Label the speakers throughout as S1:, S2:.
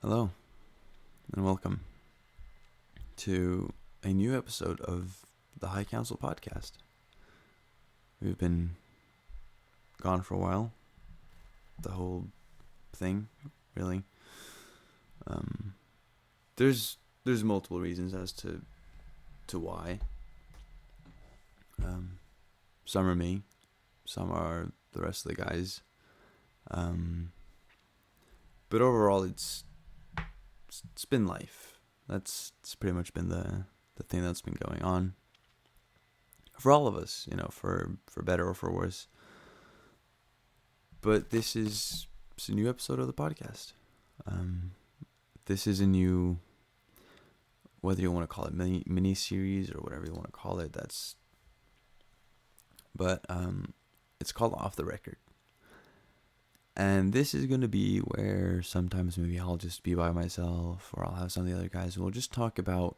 S1: Hello and welcome to a new episode of the High Council podcast. We've been gone for a while, the whole thing, really. Um, there's multiple reasons as to why. Some are me, some are the rest of the guys. But overall, it's been life. It's pretty much been the thing that's been going on for all of us, for better or for worse. But it's a new episode of the podcast. This is a new, whether you want to call it mini series or whatever you want to call it. But it's called Off the Record, and this is gonna be where sometimes maybe I'll just be by myself, or I'll have some of the other guys, and we'll just talk about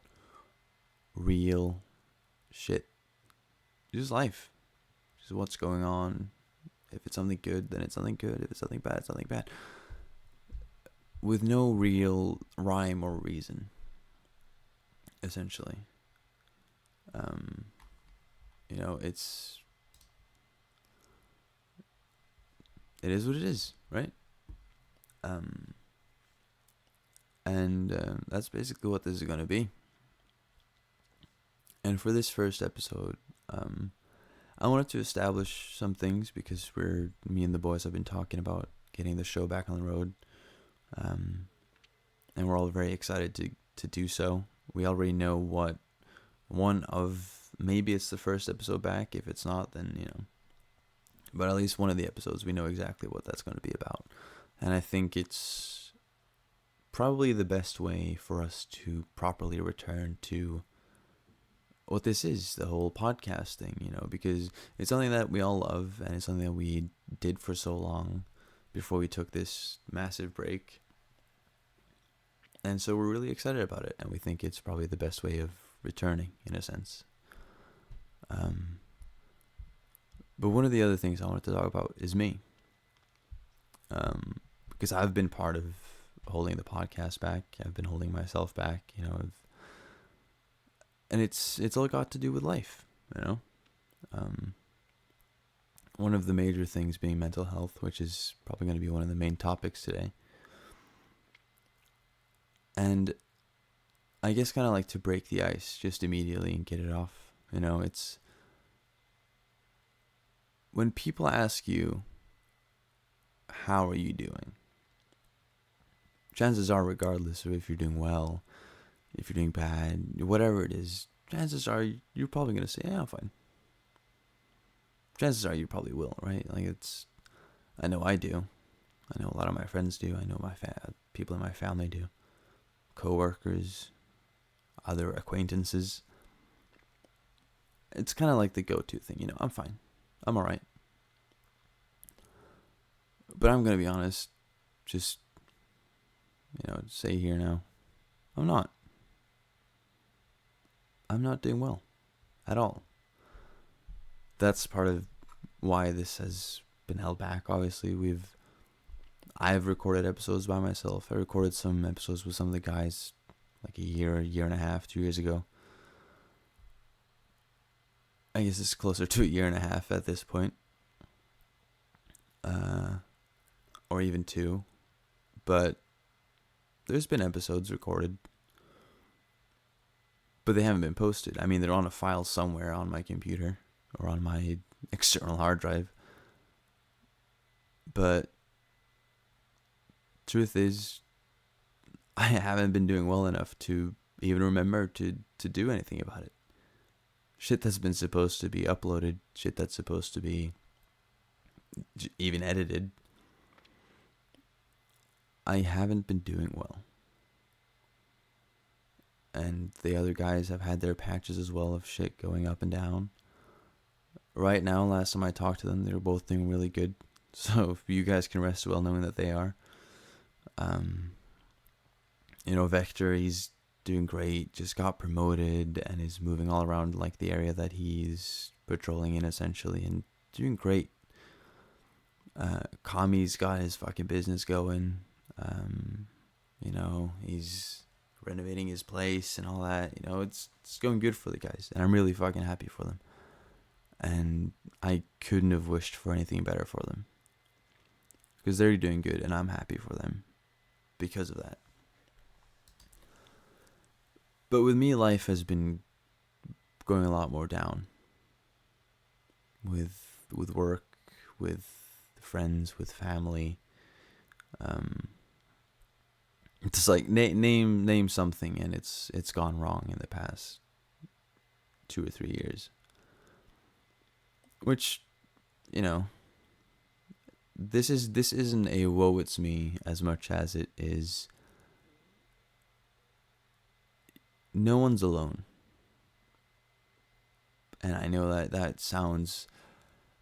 S1: real shit, just life, just what's going on. If it's something good, then it's something good. If it's something bad, it's something bad. With no real rhyme or reason, essentially. It is what it is, right? And that's basically what this is going to be. And for this first episode, I wanted to establish some things because me and the boys have been talking about getting the show back on the road. And we're all very excited to do so. We already know maybe it's the first episode back. If it's not, then, but at least one of the episodes, we know exactly what that's going to be about. And I think it's probably the best way for us to properly return to what this is, the whole podcast thing, because it's something that we all love, and it's something that we did for so long before we took this massive break. And so we're really excited about it, and we think it's probably the best way of returning, in a sense. But one of the other things I wanted to talk about is me. Because I've been part of holding the podcast back. I've been holding myself back, and it's all got to do with life, One of the major things being mental health, which is probably going to be one of the main topics today. And I guess kind of like to break the ice just immediately and get it off. It's when people ask you, how are you doing? Chances are, regardless of if you're doing well, if you're doing bad, whatever it is, chances are you're probably going to say, yeah, I'm fine. Chances are you probably will, right? I know I do. I know a lot of my friends do. I know people in my family do. Co-workers, other acquaintances. It's kind of like the go-to thing, I'm fine. I'm alright. But I'm going to be honest, just, say here now, I'm not. I'm not doing well at all. That's part of why this has been held back. Obviously, I've recorded episodes by myself. I recorded some episodes with some of the guys like a year and a half, 2 years ago. I guess it's closer to a year and a half at this point. Or even 2. But there's been episodes recorded, but they haven't been posted. I mean, they're on a file somewhere on my computer or on my external hard drive. But truth is, I haven't been doing well enough to even remember to do anything about it. Shit that's been supposed to be uploaded, shit that's supposed to be even edited, I haven't been doing well. And the other guys have had their patches as well of shit going up and down. Right now, last time I talked to them, they were both doing really good. So if you guys can rest well knowing that they are. Vector, he's doing great, just got promoted and is moving all around like the area that he's patrolling in, essentially, and doing great. Kami's got his fucking business going. He's renovating his place and all that. It's going good for the guys, and I'm really fucking happy for them. And I couldn't have wished for anything better for them, because they're doing good, and I'm happy for them because of that. But with me, life has been going a lot more down. With work, with friends, with family. It's like name something, and it's gone wrong in the past 2 or 3 years. Which, this isn't a woe it's me as much as it is. No one's alone. And I know that sounds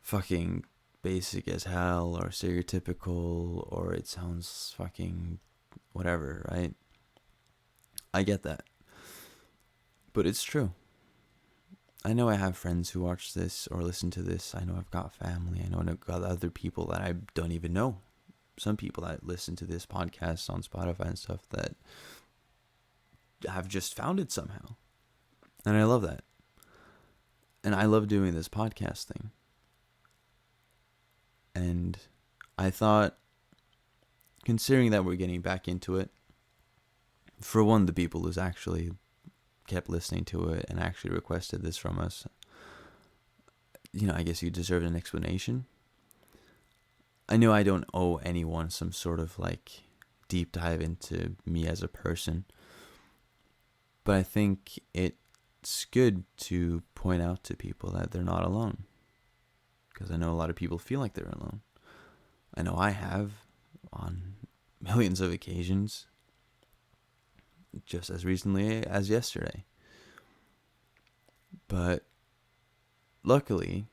S1: fucking basic as hell, or stereotypical, or it sounds fucking whatever, right? I get that. But it's true. I know I have friends who watch this or listen to this. I know I've got family. I know I've got other people that I don't even know. Some people that listen to this podcast on Spotify and stuff that have just found it somehow. And I love that. And I love doing this podcast thing. And I thought, considering that we're getting back into it, for one, the people who's actually kept listening to it and actually requested this from us, I guess you deserve an explanation. I know I don't owe anyone some sort of deep dive into me as a person, but I think it's good to point out to people that they're not alone, because I know a lot of people feel like they're alone. I know I have on millions of occasions, just as recently as yesterday. But luckily,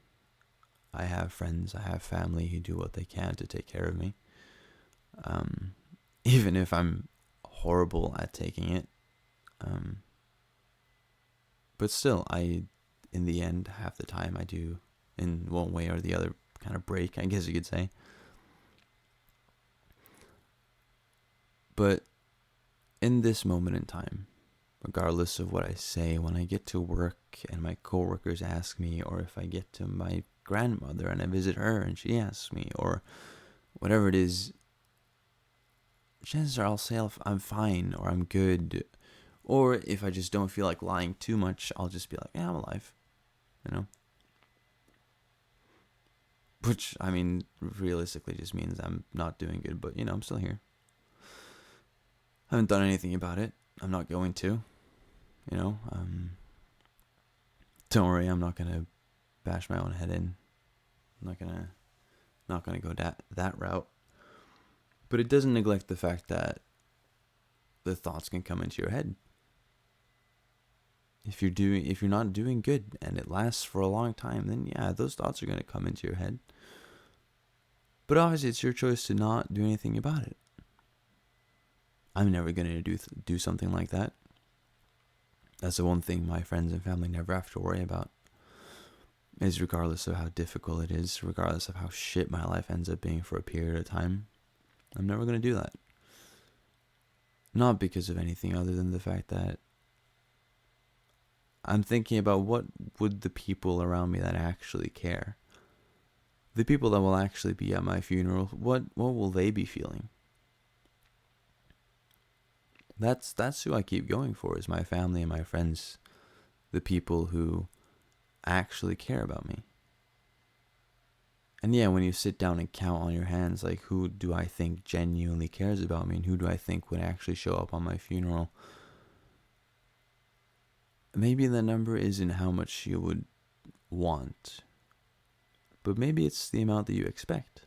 S1: I have friends, I have family who do what they can to take care of me. Even if I'm horrible at taking it. But still, in the end, half the time I do, in one way or the other, kind of break, I guess you could say. But in this moment in time, regardless of what I say, when I get to work and my coworkers ask me, or if I get to my grandmother and I visit her and she asks me, or whatever it is, chances are I'll say I'm fine, or I'm good. Or if I just don't feel like lying too much, I'll just be like, yeah, I'm alive. Which, realistically just means I'm not doing good, but, I'm still here. I haven't done anything about it. I'm not going to. Don't worry, I'm not going to bash my own head in. I'm not gonna go that route. But it doesn't neglect the fact that the thoughts can come into your head. If you're not doing good and it lasts for a long time, then yeah, those thoughts are going to come into your head. But obviously, it's your choice to not do anything about it. I'm never going to do something like that. That's the one thing my friends and family never have to worry about. Is regardless of how difficult it is, regardless of how shit my life ends up being for a period of time, I'm never going to do that. Not because of anything other than the fact that I'm thinking about what would the people around me that actually care, the people that will actually be at my funeral, what will they be feeling? That's who I keep going for, is my family and my friends, the people who actually care about me. And yeah, when you sit down and count on your hands, who do I think genuinely cares about me, and who do I think would actually show up on my funeral? Maybe the number isn't how much you would want, but maybe it's the amount that you expect,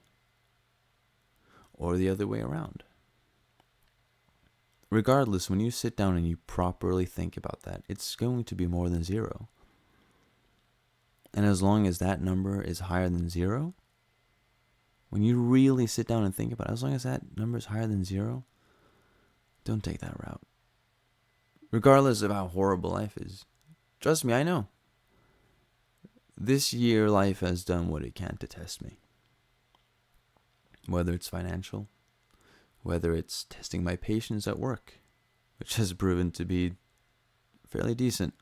S1: or the other way around. Regardless, when you sit down and you properly think about that, it's going to be more than 0. And as long as that number is higher than 0, when you really sit down and think about it, as long as that number is higher than 0, don't take that route. Regardless of how horrible life is. Trust me, I know. This year, life has done what it can to test me. Whether it's financial, whether it's testing my patience at work, which has proven to be fairly decent,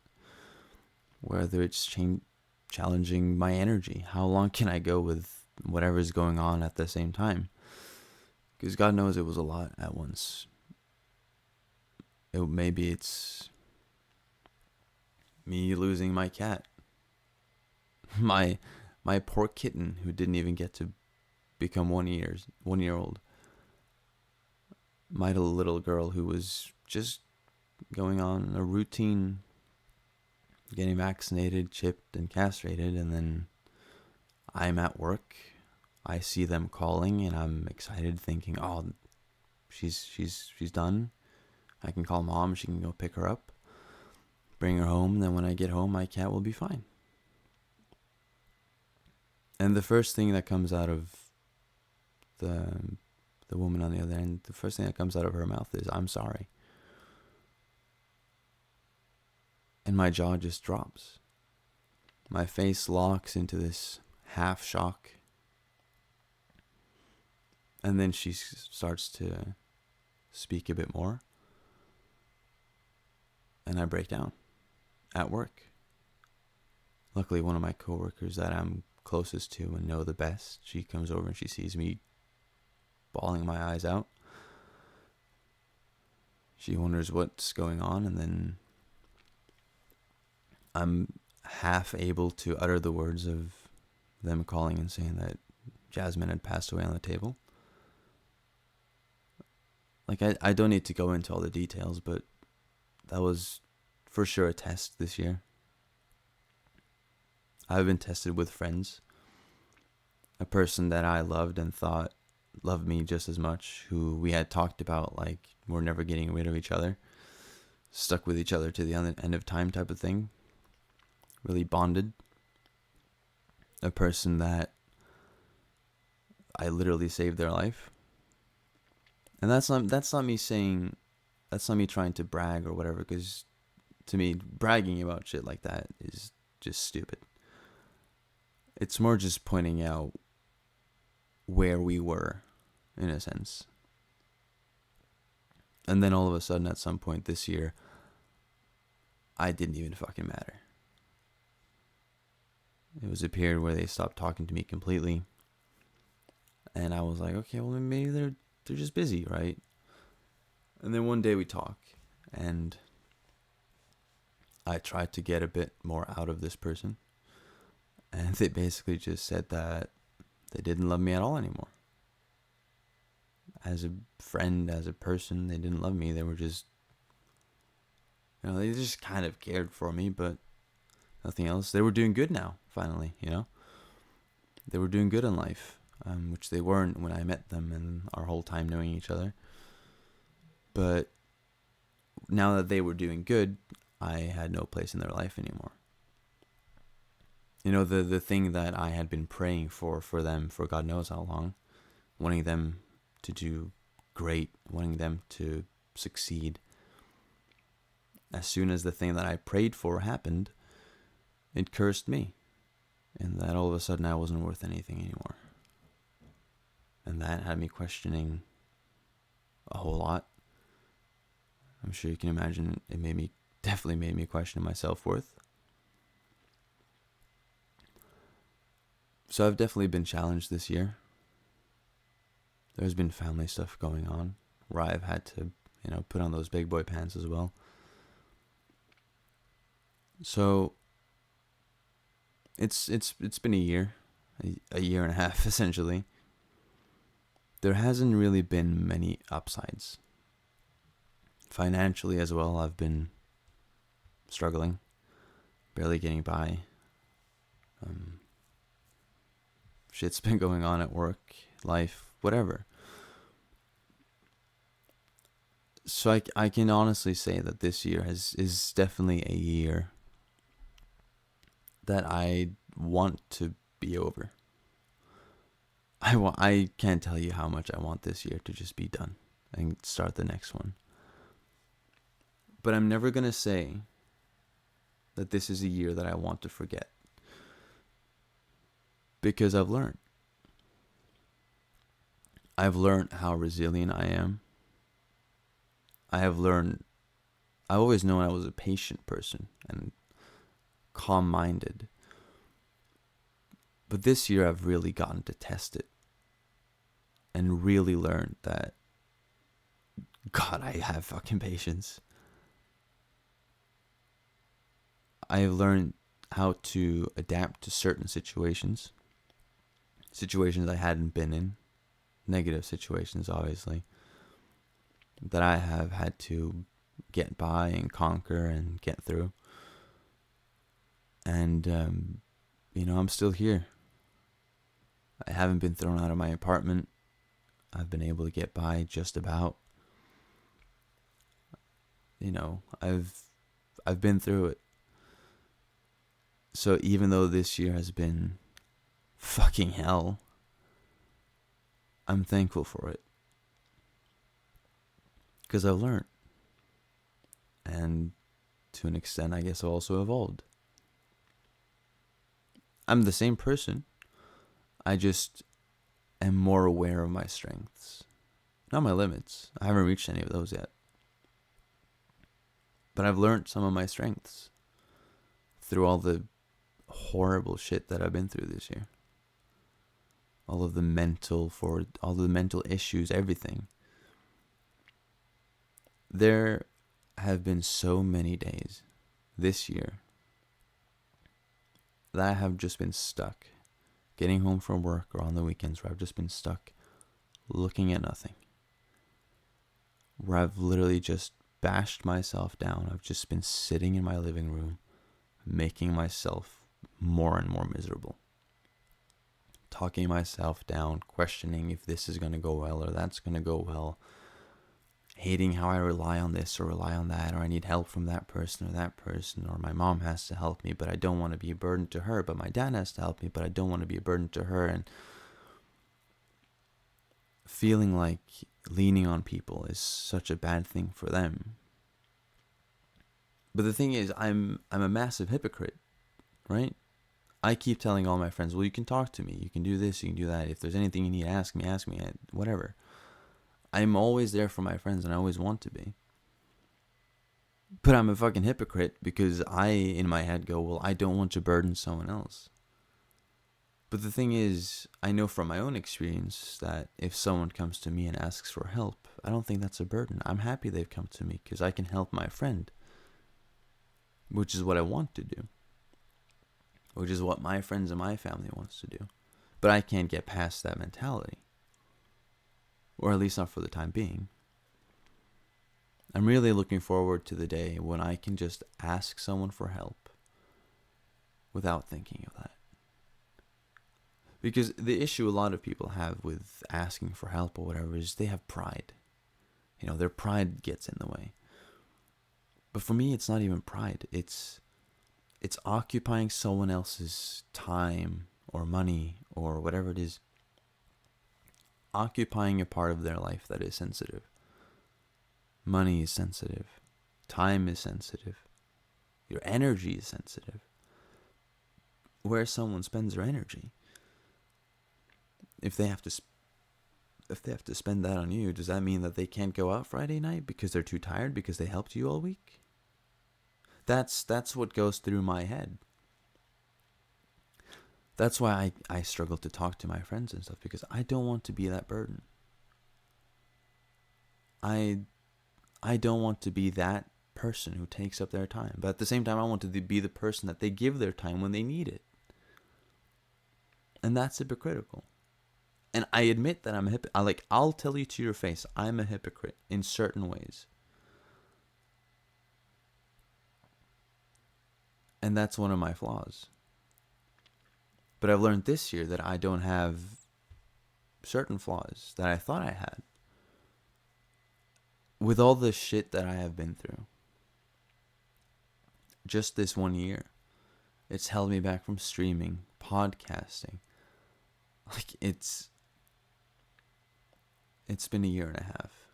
S1: whether it's challenging my energy. How long can I go with whatever's going on at the same time? Because God knows it was a lot at once. Maybe it's me losing my cat, my poor kitten who didn't even get to become 1 year old, my little girl who was just going on a routine, getting vaccinated, chipped, and castrated, and then I'm at work. I see them calling, and I'm excited, thinking, "Oh, she's done. I can call mom. She can go pick her up, bring her home. And then when I get home, my cat will be fine." And the first thing that comes out of the woman on the other end, the first thing that comes out of her mouth is, "I'm sorry." And my jaw just drops. My face locks into this half shock. And then she starts to speak a bit more. And I break down at work. Luckily, one of my coworkers that I'm closest to and know the best, she comes over and she sees me bawling my eyes out. She wonders what's going on, and then I'm half able to utter the words of them calling and saying that Jasmine had passed away on the table. Like, I don't need to go into all the details, but that was for sure a test this year. I've been tested with friends. A person that I loved and thought loved me just as much, who we had talked about, like, we're never getting rid of each other, stuck with each other to the end of time type of thing. Really bonded. A person that I literally saved their life. And that's not me saying, that's not me trying to brag or whatever, because to me, bragging about shit like that is just stupid. It's more just pointing out where we were, in a sense. And then all of a sudden, at some point this year, I didn't even fucking matter. It was a period where they stopped talking to me completely. And I was like, okay, well, maybe they're just busy, right? And then one day we talk, and I tried to get a bit more out of this person. And they basically just said that they didn't love me at all anymore. As a friend, as a person, they didn't love me. They were just, they just kind of cared for me, but nothing else. They were doing good now, finally, They were doing good in life, which they weren't when I met them and our whole time knowing each other. But now that they were doing good, I had no place in their life anymore. The thing that I had been praying for them for God knows how long, wanting them to do great, wanting them to succeed. As soon as the thing that I prayed for happened, it cursed me. And that all of a sudden I wasn't worth anything anymore. And that had me questioning a whole lot. I'm sure you can imagine it definitely made me question my self-worth. So I've definitely been challenged this year. There's been family stuff going on where I've had to, put on those big boy pants as well. So it's been a year and a half essentially. There hasn't really been many upsides. Financially as well, I've been struggling, barely getting by. Shit's been going on at work, life, whatever. So I can honestly say that this year is definitely a year that I want to be over. I can't tell you how much I want this year to just be done and start the next one. But I'm never going to say that this is a year that I want to forget. Because I've learned. I've learned how resilient I am. I've always known I was a patient person and calm-minded. But this year I've really gotten to test it and really learned that, God, I have fucking patience. I've learned how to adapt to certain situations I hadn't been in, negative situations, obviously, that I have had to get by and conquer and get through. And, I'm still here. I haven't been thrown out of my apartment. I've been able to get by just about. I've been through it. So even though this year has been fucking hell, I'm thankful for it. Because I've learned. And to an extent, I guess I've also evolved. I'm the same person. I just am more aware of my strengths. Not my limits. I haven't reached any of those yet. But I've learned some of my strengths through all the horrible shit that I've been through this year. All the mental issues, everything. There have been so many days this year that I have just been stuck getting home from work or on the weekends where I've just been stuck looking at nothing. Where I've literally just bashed myself down. I've just been sitting in my living room, making myself more and more miserable. Talking myself down, questioning if this is going to go well or that's going to go well. Hating how I rely on this or rely on that, or I need help from that person, or my mom has to help me, but I don't want to be a burden to her, but my dad has to help me, but I don't want to be a burden to her, and feeling like leaning on people is such a bad thing for them. But the thing is, I'm a massive hypocrite, right? I keep telling all my friends, well, you can talk to me, you can do this, you can do that, if there's anything you need, ask me, whatever. I'm always there for my friends, and I always want to be. But I'm a fucking hypocrite because I, in my head, go, well, I don't want to burden someone else. But the thing is, I know from my own experience that if someone comes to me and asks for help, I don't think that's a burden. I'm happy they've come to me because I can help my friend, which is what I want to do, which is what my friends and my family wants to do. But I can't get past that mentality. Or at least not for the time being. I'm really looking forward to the day when I can just ask someone for help without thinking of that. Because the issue a lot of people have with asking for help or whatever is they have pride. Their pride gets in the way. But for me, it's not even pride. It's occupying someone else's time or money or whatever it is. Occupying a part of their life that is sensitive. Money is sensitive. Time is sensitive. Your energy is sensitive. Where someone spends their energy. If they have to spend that on you, does that mean that they can't go out Friday night because they're too tired because they helped you all week? That's what goes through my head. That's why I struggle to talk to my friends and stuff, because I don't want to be that burden. I don't want to be that person who takes up their time. But at the same time, I want to be the person that they give their time when they need it. And that's hypocritical. And I admit that I'm a hypocrite. I'll tell you to your face, I'm a hypocrite in certain ways. And that's one of my flaws. But I've learned this year that I don't have certain flaws that I thought I had. With all the shit that I have been through, just this 1 year, it's held me back from streaming, podcasting. It's been a year and a half.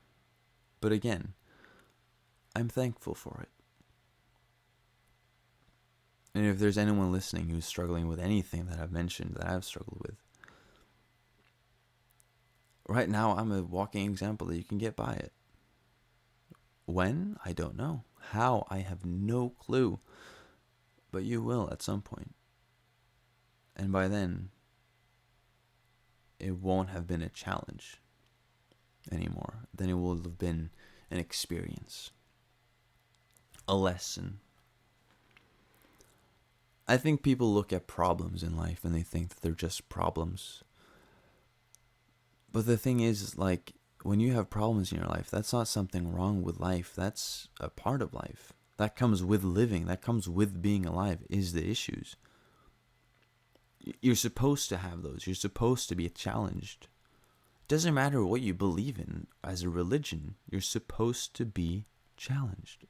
S1: But again, I'm thankful for it. And if there's anyone listening who's struggling with anything that I've mentioned that I've struggled with, Right now, I'm a walking example that you can get by it. When? I don't know. How? I have no clue. But you will at some point. And by then, it won't have been a challenge anymore. Then it will have been an experience, a lesson. I think people look at problems in life and they think that they're just problems. But the thing is, like, when you have problems in your life, that's not something wrong with life. That's a part of life. That comes with living. That comes with being alive, is the issues. You're supposed to have those. You're supposed to be challenged. It doesn't matter what you believe in as a religion. You're supposed to be challenged.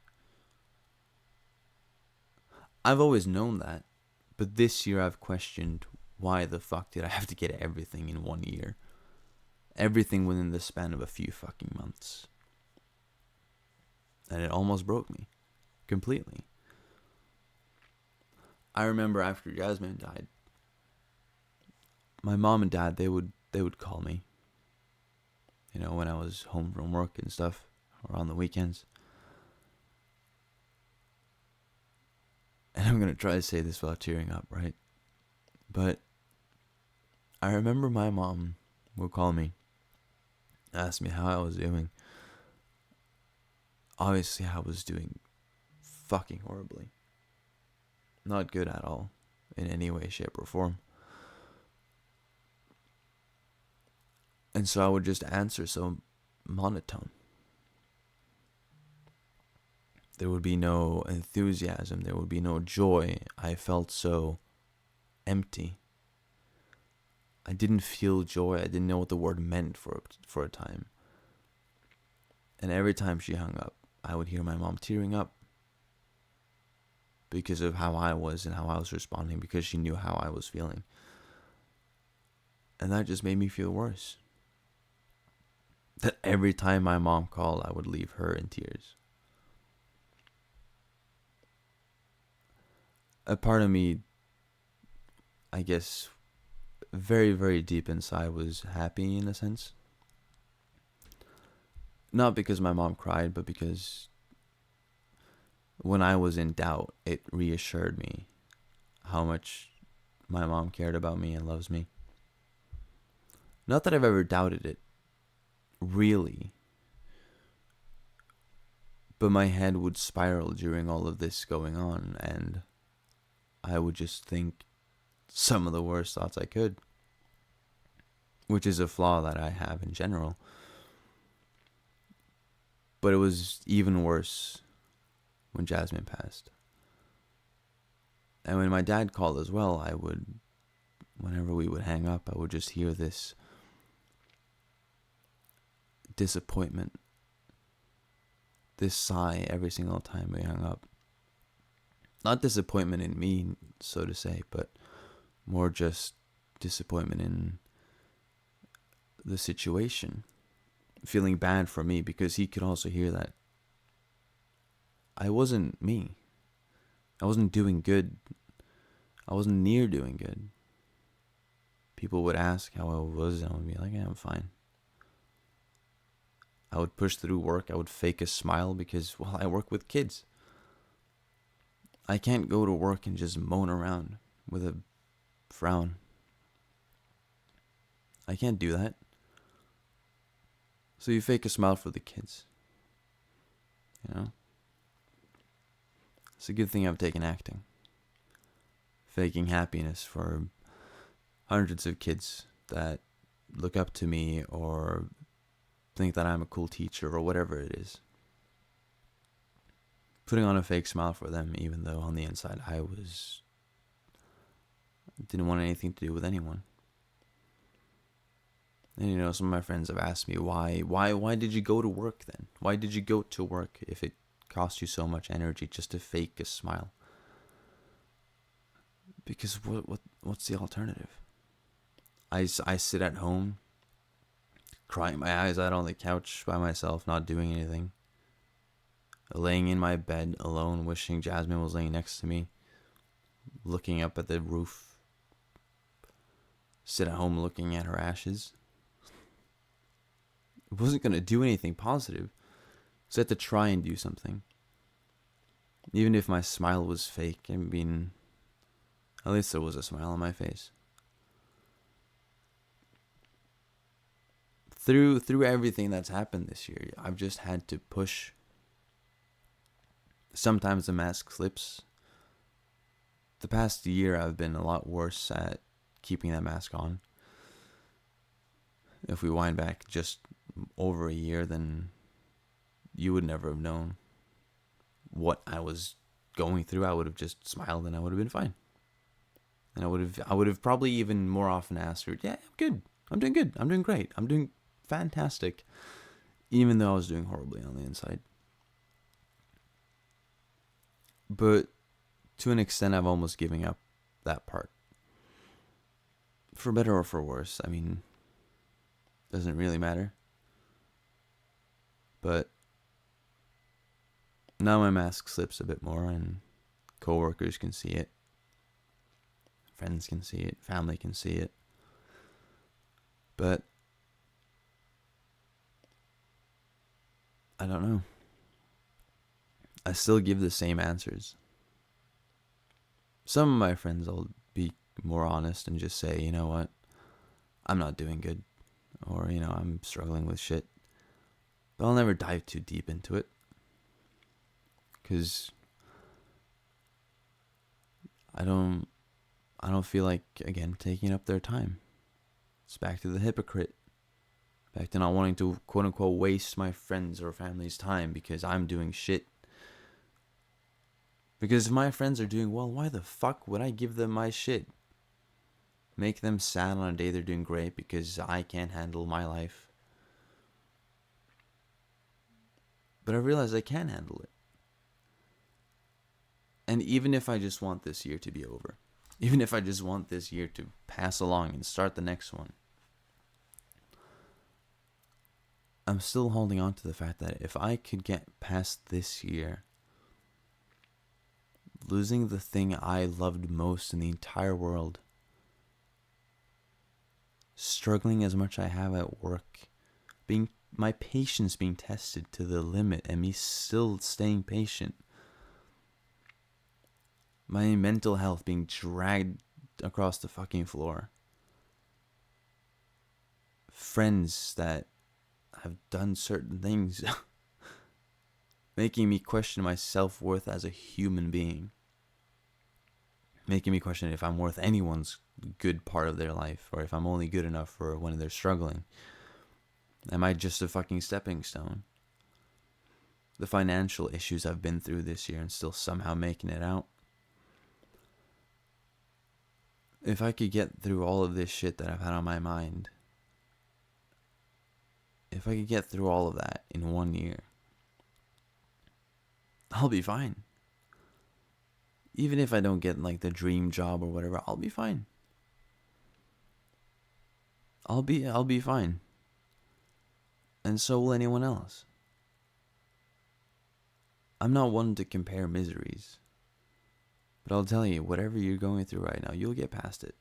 S1: I've always known that. But this year I've questioned, why the fuck did I have to get everything in 1 year? Everything within the span of a few fucking months. And it almost broke me. Completely. I remember after Jasmine died, my mom and dad, they would call me. You know, when I was home from work and stuff, or on the weekends. And I'm going to try to say this without tearing up, right? But I remember my mom would call me, ask me how I was doing. Obviously, I was doing fucking horribly. Not good at all, in any way, shape, or form. And so I would just answer so monotone. There would be no enthusiasm. There would be no joy. I felt so empty. I didn't feel joy. I didn't know what the word meant for a time. And every time she hung up, I would hear my mom tearing up. Because of how I was and how I was responding. Because she knew how I was feeling. And that just made me feel worse. That every time my mom called, I would leave her in tears. A part of me, I guess, very, very deep inside was happy in a sense. Not because my mom cried, but because when I was in doubt, it reassured me how much my mom cared about me and loves me. Not that I've ever doubted it, really. But my head would spiral during all of this going on, and I would just think some of the worst thoughts I could. Which is a flaw that I have in general. But it was even worse when Jasmine passed. And when my dad called as well, I would, whenever we would hang up, I would just hear this disappointment, this sigh every single time we hung up. Not disappointment in me, so to say, but more just disappointment in the situation. Feeling bad for me, because he could also hear that I wasn't me. I wasn't doing good. I wasn't near doing good. People would ask how I was, and I would be like, yeah, I'm fine. I would push through work. I would fake a smile because, well, I work with kids. I can't go to work and just moan around with a frown. I can't do that. So you fake a smile for the kids. You know? It's a good thing I've taken acting. Faking happiness for hundreds of kids that look up to me or think that I'm a cool teacher or whatever it is. Putting on a fake smile for them, even though on the inside I didn't want anything to do with anyone. And you know, some of my friends have asked me, why did you go to work then? Why did you go to work if it cost you so much energy just to fake a smile? Because what's the alternative? I sit at home, crying my eyes out on the couch by myself, not doing anything. Laying in my bed alone, wishing Jasmine was laying next to me, looking up at the roof. Sit at home looking at her ashes. It wasn't going to do anything positive. So I had to try and do something. Even if my smile was fake, I mean, at least there was a smile on my face. Through everything that's happened this year, I've just had to push. Sometimes the mask slips. The past year, I've been a lot worse at keeping that mask on. If we wind back just over a year, then you would never have known what I was going through. I would have just smiled and I would have been fine. And I would have probably even more often asked her, yeah, I'm good. I'm doing good. I'm doing great. I'm doing fantastic. Even though I was doing horribly on the inside. But to an extent, I've almost given up that part. For better or for worse. I mean, doesn't really matter. But now my mask slips a bit more and coworkers can see it. Friends can see it. Family can see it. But I don't know. I still give the same answers. Some of my friends, I'll be more honest and just say, you know what, I'm not doing good. Or, you know, I'm struggling with shit. But I'll never dive too deep into it. Because I don't feel like, again, taking up their time. It's back to the hypocrite. Back to not wanting to, quote unquote, waste my friends' or family's time because I'm doing shit. Because if my friends are doing well, why the fuck would I give them my shit? Make them sad on a day they're doing great because I can't handle my life. But I realize I can handle it. And even if I just want this year to be over, even if I just want this year to pass along and start the next one, I'm still holding on to the fact that if I could get past this year, losing the thing I loved most in the entire world, struggling as much I have at work, my patience being tested to the limit and me still staying patient, my mental health being dragged across the fucking floor, friends that have done certain things making me question my self-worth as a human being, making me question if I'm worth anyone's good part of their life, or if I'm only good enough for when they're struggling. Am I just a fucking stepping stone? The financial issues I've been through this year and still somehow making it out. If I could get through all of this shit that I've had on my mind, if I could get through all of that in 1 year, I'll be fine. Even if I don't get like the dream job or whatever, I'll be fine. I'll be fine. And so will anyone else. I'm not one to compare miseries. But I'll tell you, whatever you're going through right now, you'll get past it.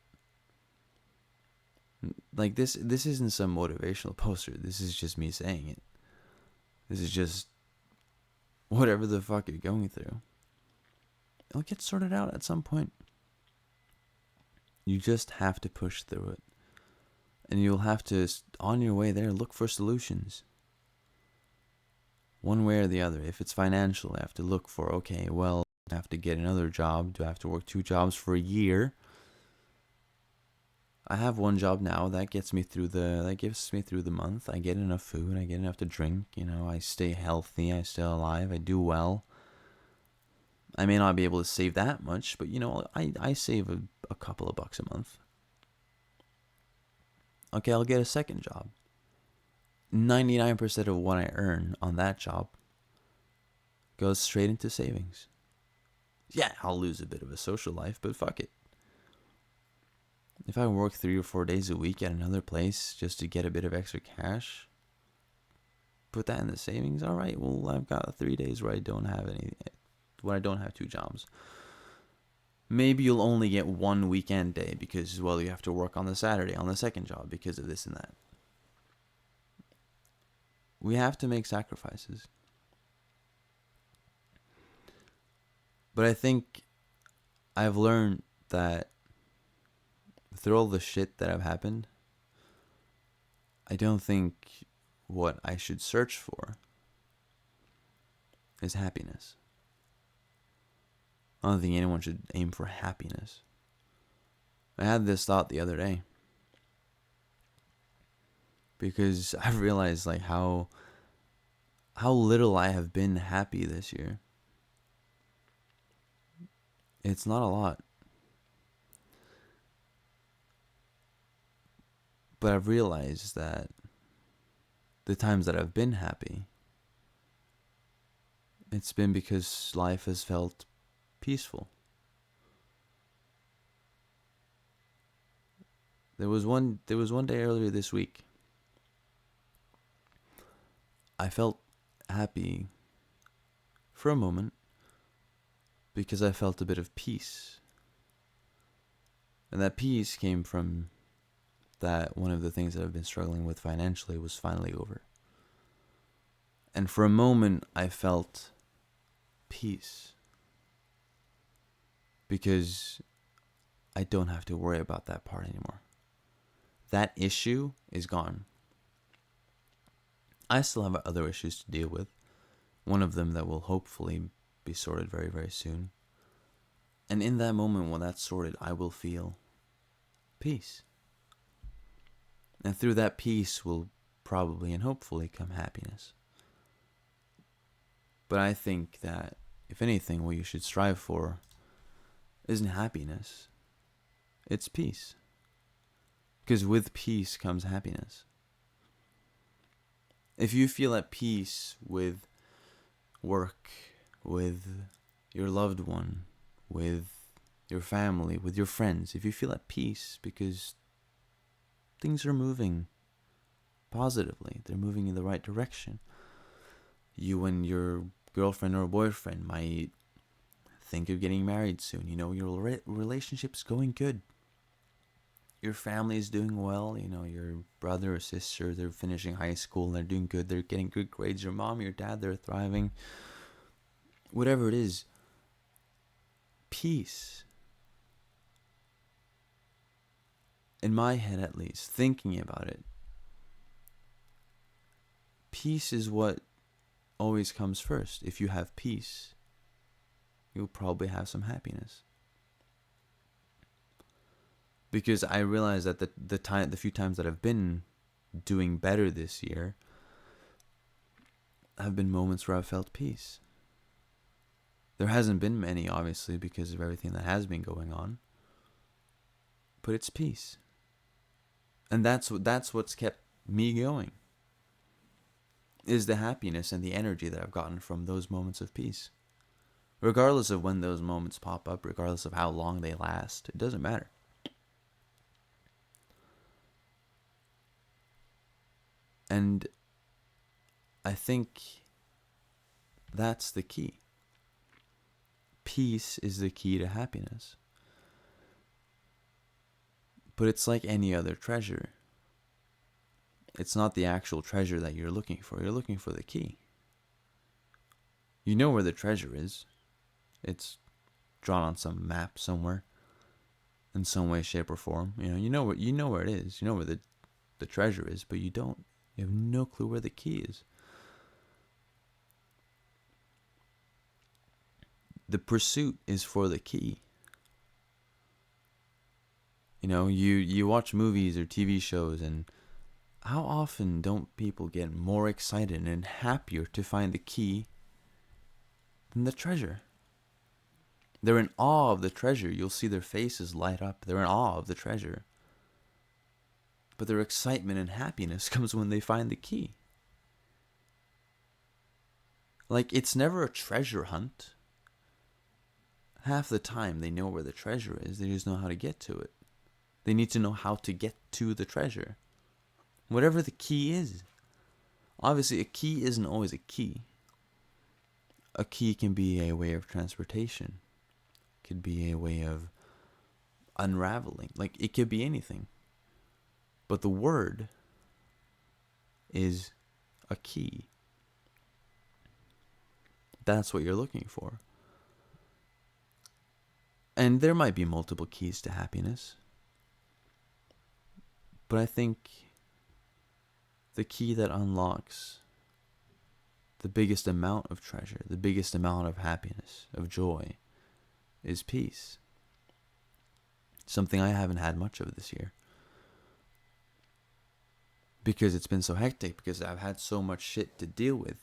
S1: Like this isn't some motivational poster. This is just me saying it. This is just whatever the fuck you're going through. It'll get sorted out at some point. You just have to push through it. And you'll have to, on your way there, look for solutions. One way or the other. If it's financial, I have to look for, okay, well, I have to get another job. Do I have to work 2 jobs for a year? I have 1 job now that gives me through the month. I get enough food, I get enough to drink, you know, I stay healthy, I stay alive, I do well. I may not be able to save that much, but you know, I save a couple of bucks a month. Okay, I'll get a second job. 99% of what I earn on that job goes straight into savings. Yeah, I'll lose a bit of a social life, but fuck it. If I work 3 or 4 days a week at another place just to get a bit of extra cash, put that in the savings. All right, well, I've got 3 days where I don't have 2 jobs. Maybe you'll only get 1 weekend day because, well, you have to work on the Saturday on the second job because of this and that. we have to make sacrifices. But I think I've learned that through all the shit that have happened, I don't think what I should search for is happiness. I don't think anyone should aim for happiness. I had this thought the other day, because I realized like how little I have been happy this year. It's not a lot. But I've realized that the times that I've been happy, it's been because life has felt peaceful. There was one day earlier this week. I felt happy for a moment because I felt a bit of peace. And that peace came from that one of the things that I've been struggling with financially was finally over. And for a moment, I felt peace because I don't have to worry about that part anymore. That issue is gone. I still have other issues to deal with. One of them that will hopefully be sorted very, very soon. And in that moment when that's sorted, I will feel peace. And through that peace will probably and hopefully come happiness. But I think that, if anything, what you should strive for isn't happiness. It's peace. Because with peace comes happiness. If you feel at peace with work, with your loved one, with your family, with your friends, if you feel at peace because things are moving positively, they're moving in the right direction, you and your girlfriend or boyfriend might think of getting married soon. You know, your relationship's going good. Your family is doing well. You know, your brother or sister, they're finishing high school and they're doing good. They're getting good grades. Your mom, your dad, they're thriving. Whatever it is, peace. In my head, at least, thinking about it, peace is what always comes first. If you have peace, you'll probably have some happiness. Because I realized that the few times that I've been doing better this year have been moments where I've felt peace. There hasn't been many, obviously, because of everything that has been going on. But it's peace. And that's what's kept me going. Is the happiness and the energy that I've gotten from those moments of peace. Regardless of when those moments pop up, regardless of how long they last, it doesn't matter. And I think that's the key. Peace is the key to happiness. But it's like any other treasure. It's not the actual treasure that you're looking for. You're looking for the key. You know where the treasure is. It's drawn on some map somewhere, in some way, shape, or form. You know where it is. You know where the treasure is, but you don't. You have no clue where the key is. The pursuit is for the key. You watch movies or TV shows, and how often don't people get more excited and happier to find the key than the treasure? They're in awe of the treasure. You'll see their faces light up. They're in awe of the treasure. But their excitement and happiness comes when they find the key. Like, it's never a treasure hunt. Half the time they know where the treasure is. They just know how to get to it. They need to know how to get to the treasure. Whatever the key is. Obviously, a key isn't always a key. A key can be a way of transportation. It could be a way of unraveling. Like, it could be anything. But the word is a key. That's what you're looking for. And there might be multiple keys to happiness. But I think the key that unlocks the biggest amount of treasure, the biggest amount of happiness, of joy, is peace. Something I haven't had much of this year. Because it's been so hectic, because I've had so much shit to deal with.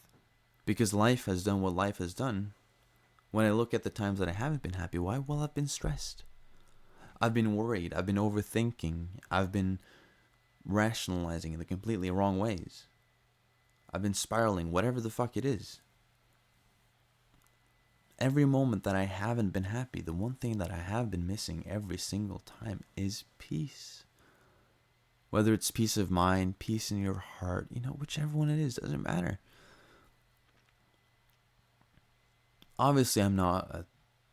S1: Because life has done what life has done. When I look at the times that I haven't been happy, why? Well, I've been stressed. I've been worried. I've been overthinking. I've been rationalizing in the completely wrong ways. I've been spiraling, whatever the fuck it is. Every moment that I haven't been happy, the one thing that I have been missing every single time is peace. Whether it's peace of mind, peace in your heart, whichever one it is, doesn't matter. Obviously, I'm not a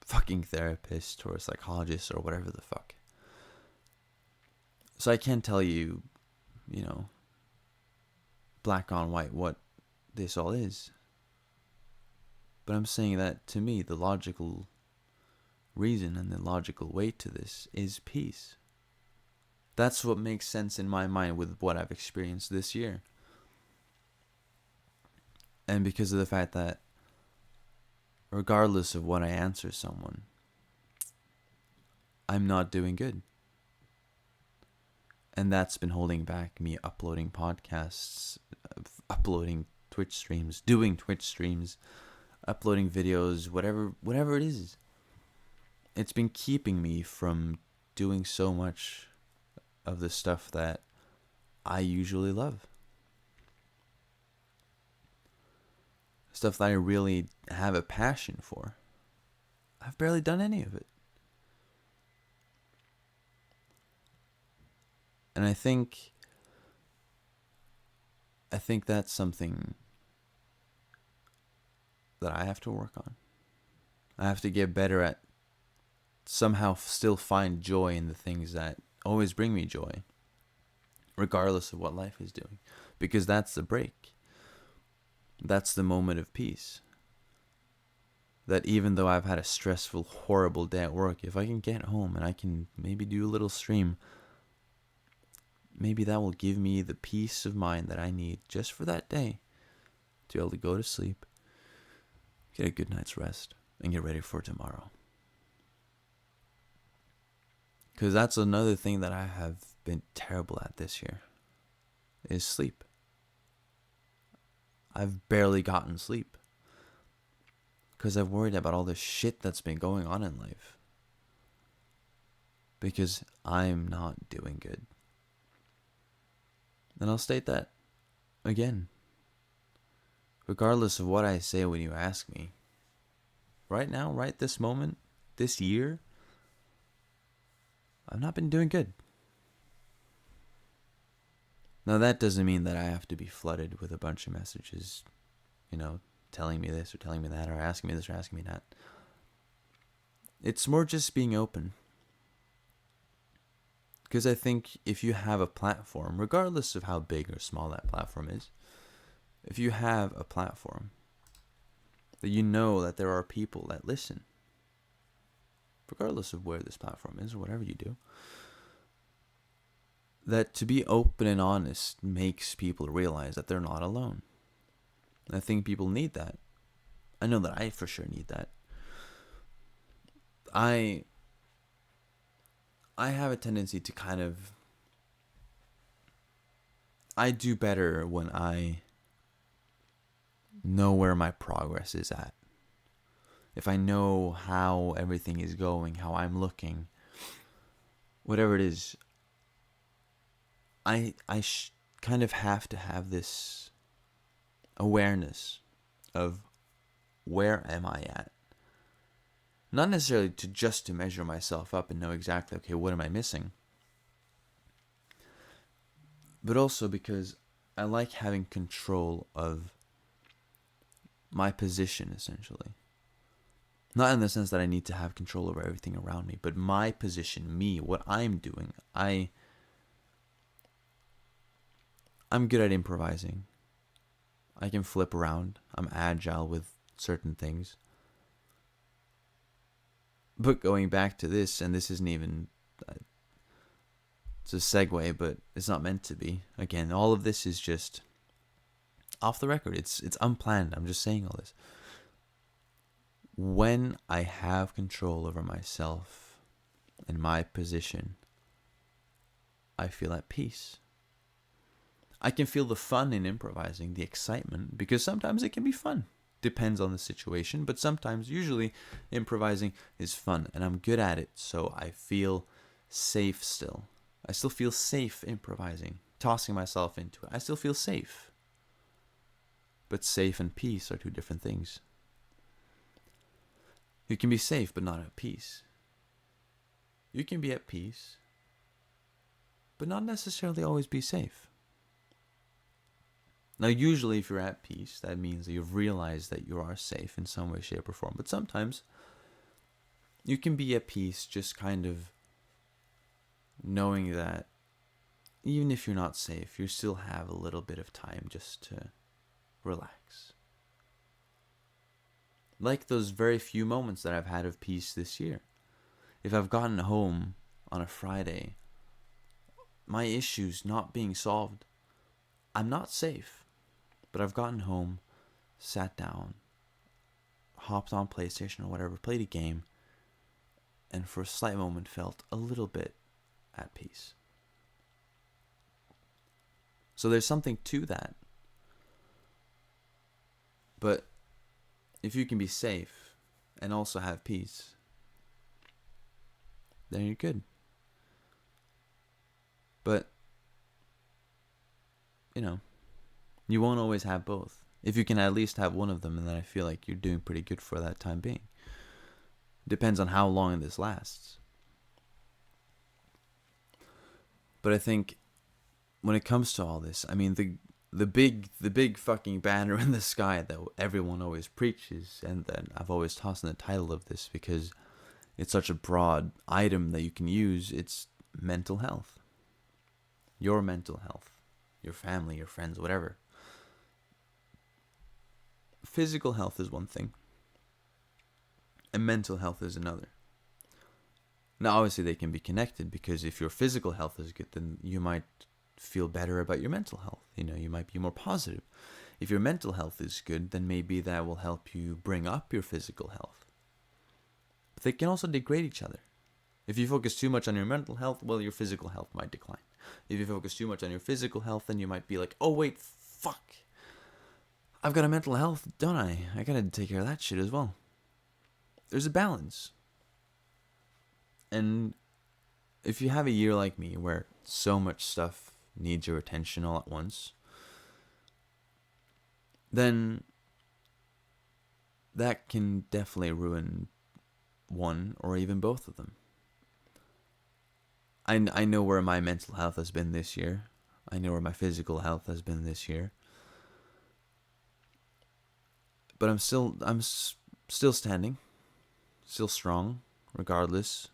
S1: fucking therapist or a psychologist or whatever the fuck. So I can't tell you, black on white what this all is. But I'm saying that, to me, the logical reason and the logical weight to this is peace. That's what makes sense in my mind with what I've experienced this year. And because of the fact that regardless of what I answer someone, I'm not doing good. And that's been holding back me uploading podcasts, uploading Twitch streams, doing Twitch streams, uploading videos, whatever it is. It's been keeping me from doing so much of the stuff that I usually love. Stuff that I really have a passion for. I've barely done any of it. And I think that's something that I have to work on. I have to get better at somehow still find joy in the things that always bring me joy, regardless of what life is doing. Because that's the break. That's the moment of peace. That even though I've had a stressful, horrible day at work, if I can get home and I can maybe do a little stream, maybe that will give me the peace of mind that I need just for that day to be able to go to sleep, get a good night's rest, and get ready for tomorrow. Because that's another thing that I have been terrible at this year, is sleep. I've barely gotten sleep. Because I've worried about all the shit that's been going on in life. Because I'm not doing good. And I'll state that again. Regardless of what I say when you ask me, right now, right this moment, this year, I've not been doing good. Now that doesn't mean that I have to be flooded with a bunch of messages, telling me this or telling me that or asking me this or asking me that. It's more just being open. Because I think if you have a platform, regardless of how big or small that platform is, if you have a platform that you know that there are people that listen, regardless of where this platform is or whatever you do, that to be open and honest makes people realize that they're not alone. I think people need that. I know that I for sure need that. I have a tendency to I do better when I know where my progress is at. If I know how everything is going, how I'm looking, whatever it is, I kind of have to have this awareness of where am I at. Not necessarily to measure myself up and know exactly, okay, what am I missing? But also because I like having control of my position, essentially. Not in the sense that I need to have control over everything around me, but my position, me, what I'm doing. I'm good at improvising. I can flip around. I'm agile with certain things. But going back to this, and this isn't even, it's a segue, but it's not meant to be. Again, all of this is just off the record. It's unplanned. I'm just saying all this. When I have control over myself and my position, I feel at peace. I can feel the fun in improvising, the excitement, because sometimes it can be fun. Depends on the situation, but sometimes, usually, improvising is fun, and I'm good at it, so I feel safe still. I still feel safe improvising, tossing myself into it. I still feel safe. But safe and peace are two different things. You can be safe, but not at peace. You can be at peace, but not necessarily always be safe. Now, usually if you're at peace, that means that you've realized that you are safe in some way, shape, or form. But sometimes you can be at peace just kind of knowing that even if you're not safe, you still have a little bit of time just to relax. Like those very few moments that I've had of peace this year. If I've gotten home on a Friday, my issues not being solved, I'm not safe. But I've gotten home, sat down, hopped on PlayStation or whatever, played a game, and for a slight moment felt a little bit at peace. So there's something to that. But if you can be safe and also have peace, then you're good. But, you won't always have both. If you can at least have one of them, then I feel like you're doing pretty good for that time being. Depends on how long this lasts. But I think when it comes to all this, I mean, the big fucking banner in the sky that everyone always preaches, and that I've always tossed in the title of this because it's such a broad item that you can use, it's mental health. Your mental health. Your family, your friends, whatever. Physical health is one thing, and mental health is another. Now, obviously, they can be connected, because if your physical health is good, then you might feel better about your mental health. You might be more positive. If your mental health is good, then maybe that will help you bring up your physical health. But they can also degrade each other. If you focus too much on your mental health, well, your physical health might decline. If you focus too much on your physical health, then you might be like, oh, wait, fuck. I've got a mental health, don't I? I gotta take care of that shit as well. There's a balance. And if you have a year like me where so much stuff needs your attention all at once, then that can definitely ruin one or even both of them. I know where my mental health has been this year. I know where my physical health has been this year. But I'm still standing, still strong, regardless.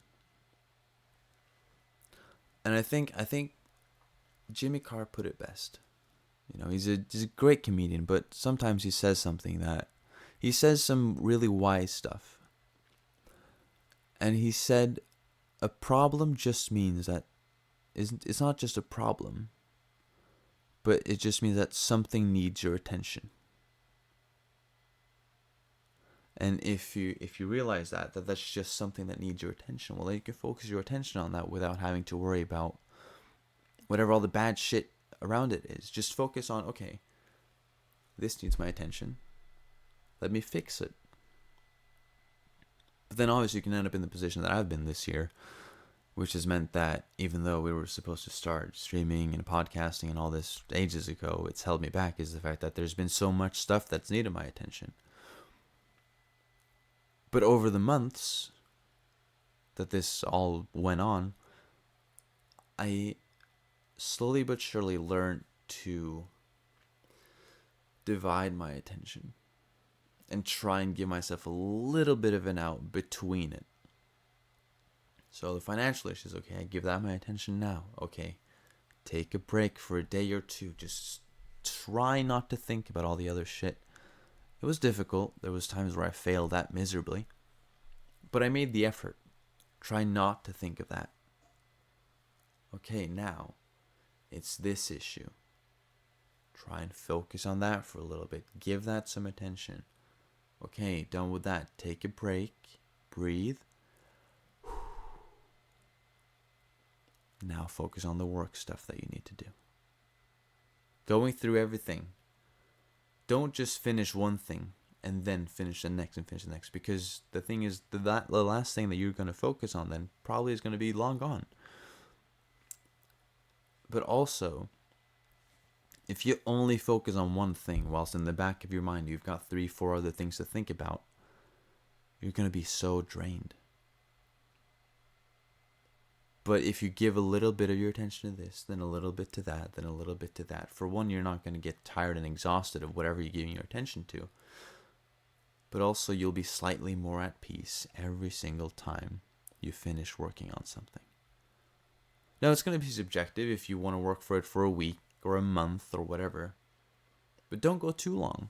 S1: And I think Jimmy Carr put it best. He's a great comedian, but sometimes he says some really wise stuff. And he said, a problem just means that it's not just a problem, but it just means that something needs your attention. And if you realize that that's just something that needs your attention, well, then you can focus your attention on that without having to worry about whatever all the bad shit around it is. Just focus on, okay, this needs my attention. Let me fix it. But then obviously you can end up in the position that I've been this year, which has meant that even though we were supposed to start streaming and podcasting and all this ages ago, it's held me back, is the fact that there's been so much stuff that's needed my attention. But over the months that this all went on, I slowly but surely learned to divide my attention and try and give myself a little bit of an out between it. So the financial issues, okay, I give that my attention now. Okay, take a break for a day or two. Just try not to think about all the other shit. It was difficult. There was times where I failed that miserably. But I made the effort. Try not to think of that. Okay, now it's this issue. Try and focus on that for a little bit. Give that some attention. Okay, done with that. Take a break. Breathe. Now focus on the work stuff that you need to do. Going through everything. Don't just finish one thing and then finish the next and finish the next. Because the thing is, the last thing that you're going to focus on then probably is going to be long gone. But also, if you only focus on one thing whilst in the back of your mind you've got 3-4 other things to think about, you're going to be so drained. But if you give a little bit of your attention to this, then a little bit to that, then a little bit to that, for one, you're not going to get tired and exhausted of whatever you're giving your attention to. But also, you'll be slightly more at peace every single time you finish working on something. Now, it's going to be subjective if you want to work for it for a week or a month or whatever. But don't go too long.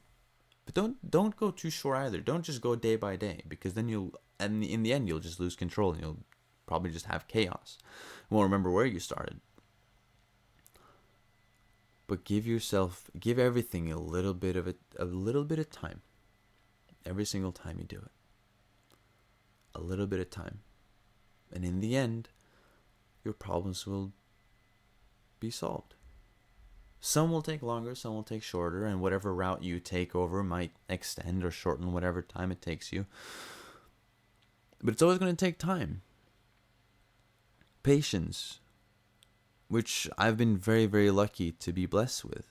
S1: But don't go too short either. Don't just go day by day, because then in the end, you'll just lose control and you'll probably just have chaos. You won't remember where you started. But give everything a little bit of time. Every single time you do it. A little bit of time. And in the end, your problems will be solved. Some will take longer, some will take shorter, and whatever route you take over might extend or shorten whatever time it takes you. But it's always going to take time. Patience, which I've been very, very lucky to be blessed with.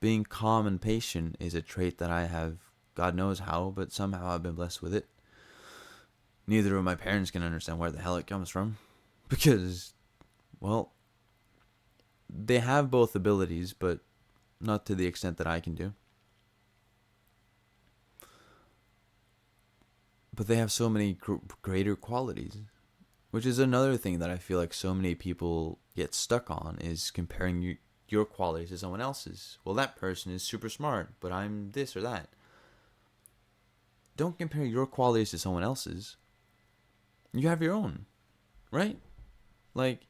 S1: Being calm and patient is a trait that I have, God knows how, but somehow I've been blessed with it. Neither of my parents can understand where the hell it comes from. Because, well, they have both abilities, but not to the extent that I can do. But they have so many greater qualities, which is another thing that I feel like so many people get stuck on, is comparing your qualities to someone else's. Well, that person is super smart, but I'm this or that. Don't compare your qualities to someone else's. You have your own, right? Like,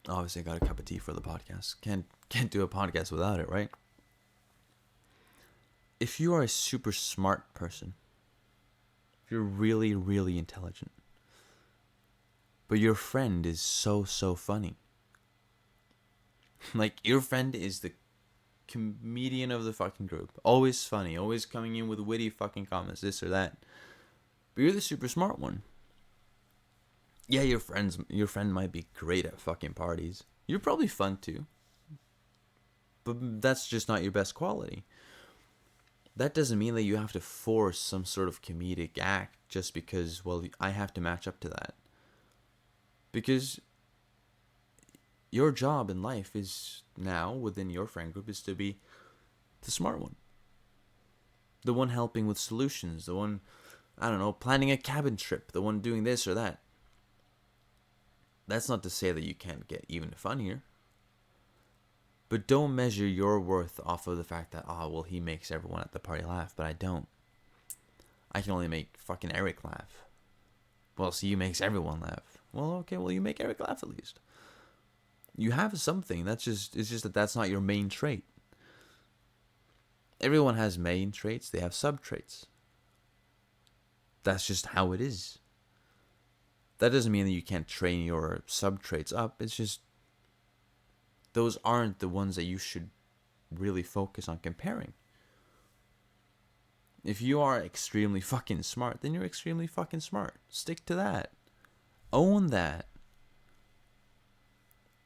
S1: obviously I got a cup of tea for the podcast. Can't do a podcast without it, right? If you are a super smart person, if you're really, really intelligent, but your friend is so funny, like your friend is the comedian of the fucking group, always funny, always coming in with witty fucking comments, this or that, but you're the super smart one. Yeah, your friend might be great at fucking parties. You're probably fun too. But that's just not your best quality. That doesn't mean that you have to force some sort of comedic act just because, well, I have to match up to that. Because your job in life is now, within your friend group, is to be the smart one. The one helping with solutions. The one, I don't know, planning a cabin trip. The one doing this or that. That's not to say that you can't get even funnier. But don't measure your worth off of the fact that, well, he makes everyone at the party laugh, but I don't. I can only make fucking Eric laugh. Well, see, you makes everyone laugh. Well, okay, well, you make Eric laugh at least. You have something. It's just that that's not your main trait. Everyone has main traits. They have sub-traits. That's just how it is. That doesn't mean that you can't train your sub-traits up. It's just those aren't the ones that you should really focus on comparing. If you are extremely fucking smart, then you're extremely fucking smart. Stick to that. Own that.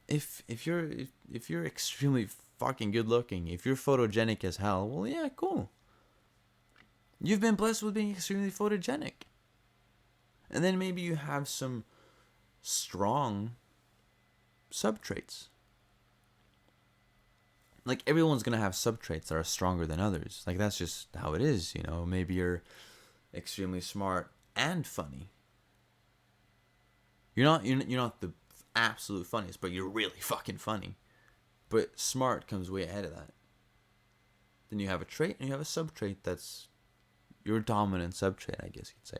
S1: If you're extremely fucking good looking, if you're photogenic as hell, well, yeah, cool. You've been blessed with being extremely photogenic. And then maybe you have some strong sub-traits. Like, everyone's going to have sub-traits that are stronger than others. Like, that's just how it is, you know. Maybe you're extremely smart and funny. You're not the absolute funniest, but you're really fucking funny. But smart comes way ahead of that. Then you have a trait and you have a subtrait that's your dominant subtrait, I guess you'd say.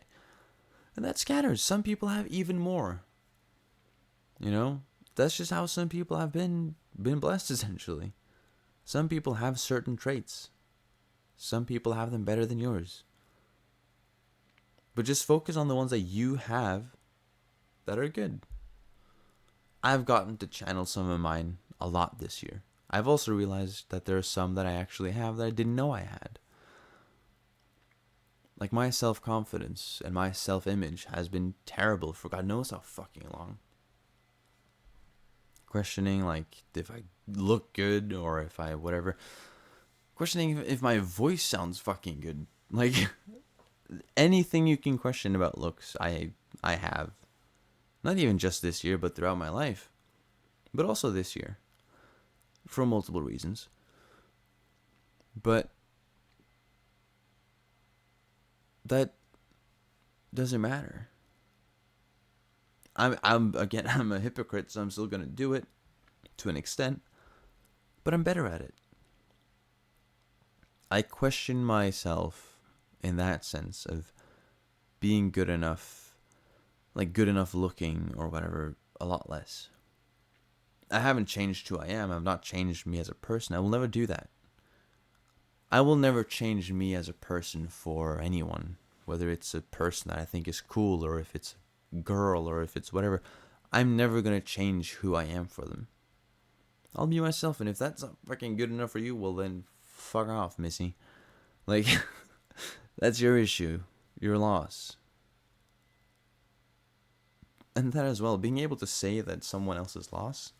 S1: And that scatters. Some people have even more. You know? That's just how some people have been blessed, essentially. Some people have certain traits. Some people have them better than yours. But just focus on the ones that you have that are good. I've gotten to channel some of mine a lot this year. I've also realized that there are some that I actually have that I didn't know I had. Like, my self-confidence and my self-image has been terrible for God knows how fucking long. Questioning, like, if I look good or if I whatever. Questioning if my voice sounds fucking good. Like, anything you can question about looks, I have. Not even just this year, but throughout my life. But also this year. For multiple reasons. But that doesn't matter. I'm a hypocrite, so I'm still gonna do it to an extent. But I'm better at it. I question myself in that sense of being good enough, like good enough looking or whatever, a lot less. I haven't changed who I am. I've not changed me as a person. I will never do that. I will never change me as a person for anyone, whether it's a person that I think is cool or if it's a girl or if it's whatever. I'm never going to change who I am for them. I'll be myself, and if that's not fucking good enough for you, well then fuck off, missy. Like, that's your issue, your loss. And that as well, being able to say that someone else's loss,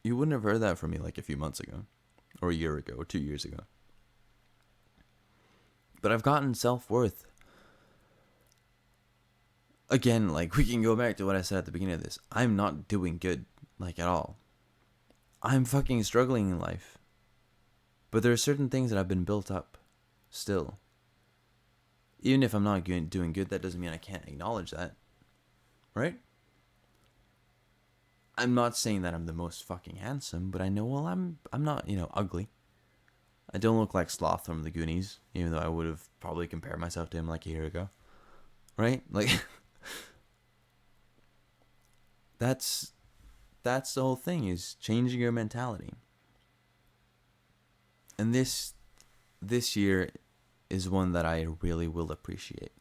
S1: you wouldn't have heard that from me like a few months ago, or a year ago, or 2 years ago. But I've gotten self-worth. Again, like, we can go back to what I said at the beginning of this. I'm not doing good, like, at all. I'm fucking struggling in life. But there are certain things that have been built up, still. Even if I'm not doing good, that doesn't mean I can't acknowledge that. Right? I'm not saying that I'm the most fucking handsome, but I know, well, I'm not, ugly. I don't look like Sloth from the Goonies, even though I would have probably compared myself to him like a year ago. Right? Like, that's the whole thing, is changing your mentality. And this year is one that I really will appreciate.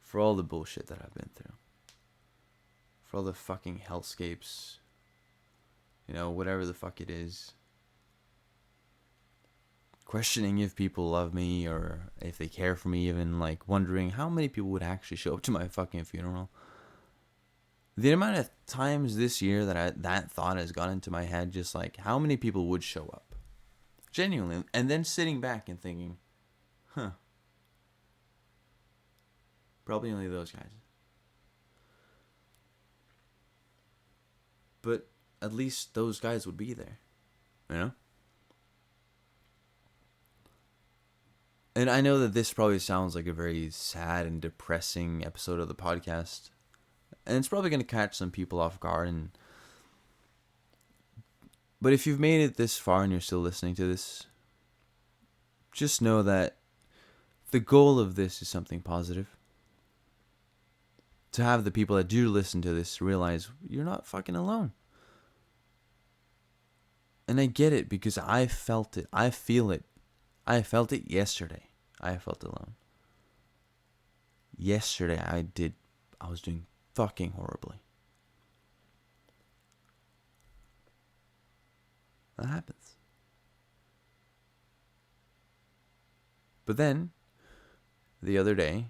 S1: For all the bullshit that I've been through. For all the fucking hellscapes. Whatever the fuck it is. Questioning if people love me or if they care for me, even like wondering how many people would actually show up to my fucking funeral. The amount of times this year that thought has gone into my head, just like how many people would show up. Genuinely. And then sitting back and thinking, probably only those guys. But at least those guys would be there. And I know that this probably sounds like a very sad and depressing episode of the podcast. And it's probably going to catch some people off guard. But if you've made it this far and you're still listening to this, just know that the goal of this is something positive. To have the people that do listen to this realize you're not fucking alone. And I get it because I felt it. I feel it. I felt it yesterday. I felt alone. Yesterday I was doing fucking horribly. That happens. But then, the other day,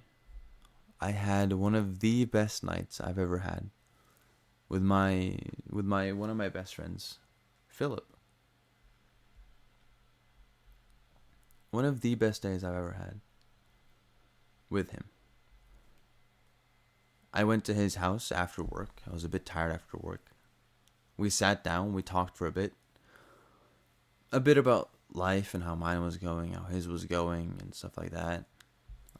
S1: I had one of the best nights I've ever had with one of my best friends, Philip. One of the best days I've ever had with him. I went to his house after work. I was a bit tired after work. We sat down, we talked for a bit about life and how mine was going, how his was going, and stuff like that.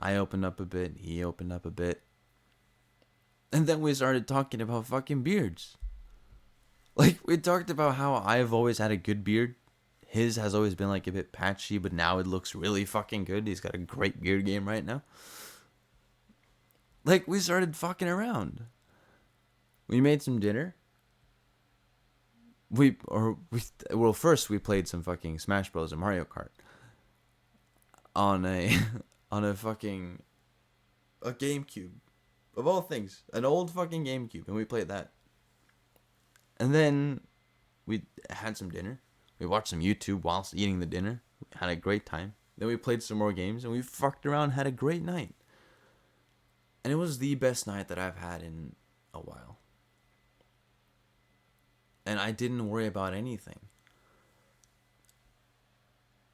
S1: I opened up a bit, he opened up a bit. And then we started talking about fucking beards. Like, we talked about how I've always had a good beard. His has always been like a bit patchy, but now it looks really fucking good. He's got a great beard game right now. Like, we started fucking around. We made some dinner. First we played some fucking Smash Bros. And Mario Kart on a on a fucking a GameCube, of all things, an old fucking GameCube, and we played that. And then we had some dinner. We watched some YouTube whilst eating the dinner. We had a great time. Then we played some more games, and we fucked around, had a great night. And it was the best night that I've had in a while. And I didn't worry about anything.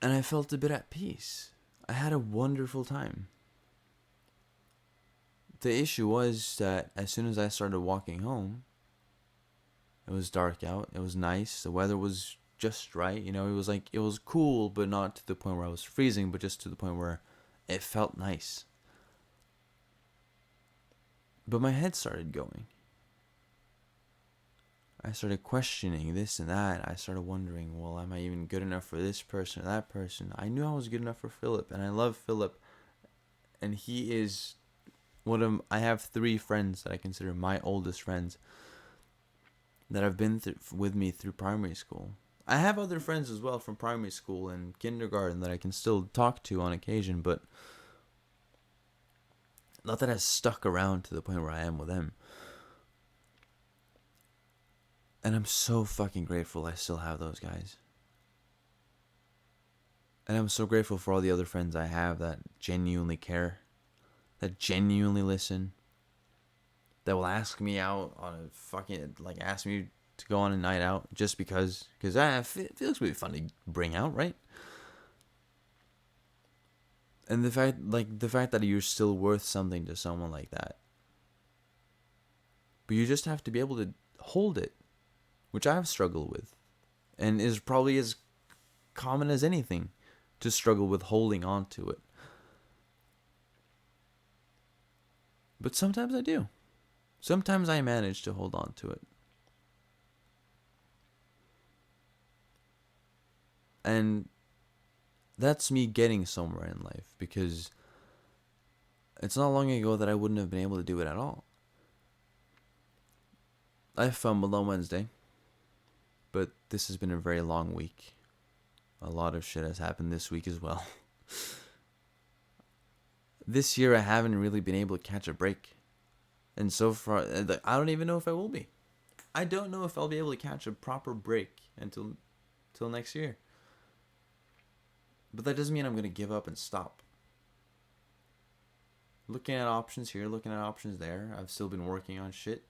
S1: And I felt a bit at peace. I had a wonderful time. The issue was that as soon as I started walking home, it was dark out. It was nice. The weather was just right. You know, it was cool, but not to the point where I was freezing, but just to the point where it felt nice. But my head started going. I started questioning this and that. I started wondering, well, am I even good enough for this person or that person? I knew I was good enough for Philip, and I love Philip. And he is I have 3 friends that I consider my oldest friends that have been with me through primary school. I have other friends as well from primary school and kindergarten that I can still talk to on occasion, but not that has stuck around to the point where I am with them. And I'm so fucking grateful I still have those guys. And I'm so grateful for all the other friends I have that genuinely care, that genuinely listen, that will ask me out on a fucking, like, ask me to go on a night out just because Felix would be fun to bring out, right? And the fact that you're still worth something to someone like that. But you just have to be able to hold it, which I've struggled with, and is probably as common as anything to struggle with holding on to it. But sometimes I do. Sometimes I manage to hold on to it. And that's me getting somewhere in life, because it's not long ago that I wouldn't have been able to do it at all. I fumbled on Wednesday, but this has been a very long week. A lot of shit has happened this week as well. This year I haven't really been able to catch a break. And so far, I don't even know if I will be. I don't know if I'll be able to catch a proper break until next year. But that doesn't mean I'm going to give up and stop. Looking at options here, looking at options there. I've still been working on shit.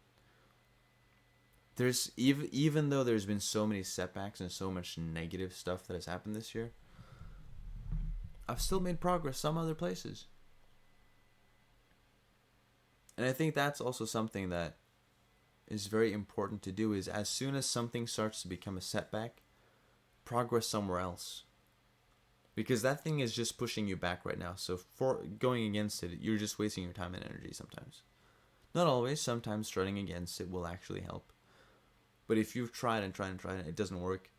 S1: There's even though there's been so many setbacks and so much negative stuff that has happened this year, I've still made progress some other places. And I think that's also something that is very important to do, is as soon as something starts to become a setback, progress somewhere else. Because that thing is just pushing you back right now. So for going against it, you're just wasting your time and energy sometimes. Not always. Sometimes strutting against it will actually help. But if you've tried and it doesn't work,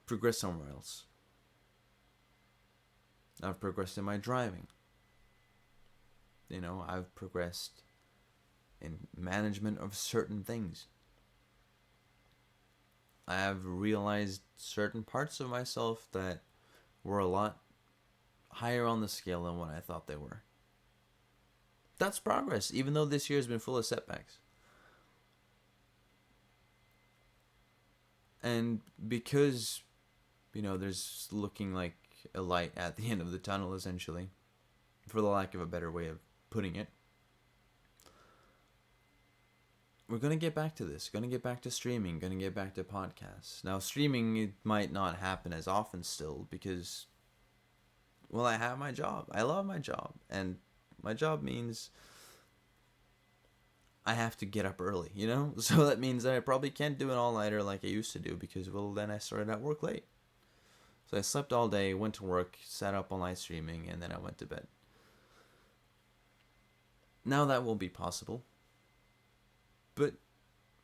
S1: progress somewhere else. I've progressed in my driving. I've progressed in management of certain things. I have realized certain parts of myself that were a lot higher on the scale than what I thought they were. That's progress, even though this year has been full of setbacks. And because, there's looking like a light at the end of the tunnel, essentially, for the lack of a better way of putting it, we're going to get back to this. Going to get back to streaming. Going to get back to podcasts. Now, streaming, it might not happen as often still because, well, I have my job. I love my job. And my job means I have to get up early, So that means that I probably can't do an all-nighter like I used to do because, well, then I started at work late. So I slept all day, went to work, sat up all night streaming, and then I went to bed. Now that won't be possible, but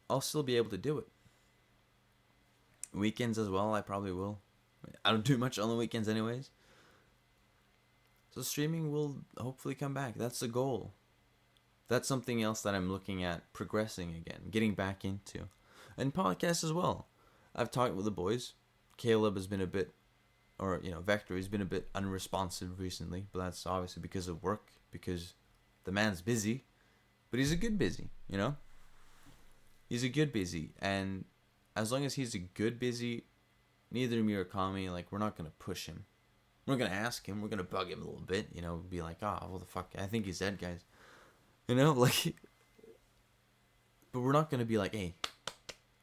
S1: I'll still be able to do it. Weekends as well, I probably will. I don't do much on the weekends anyways. So streaming will hopefully come back. That's the goal. That's something else that I'm looking at progressing again, getting back into. And podcasts as well. I've talked with the boys. Caleb has been a bit, or, Vector has been a bit unresponsive recently, but that's obviously because of work, because the man's busy, but he's a good busy. He's a good busy, and as long as he's a good busy, neither me or Kami, we're not going to push him. We're going to ask him, we're going to bug him a little bit, be like, what the fuck, I think he's dead, guys. But we're not going to be like, hey,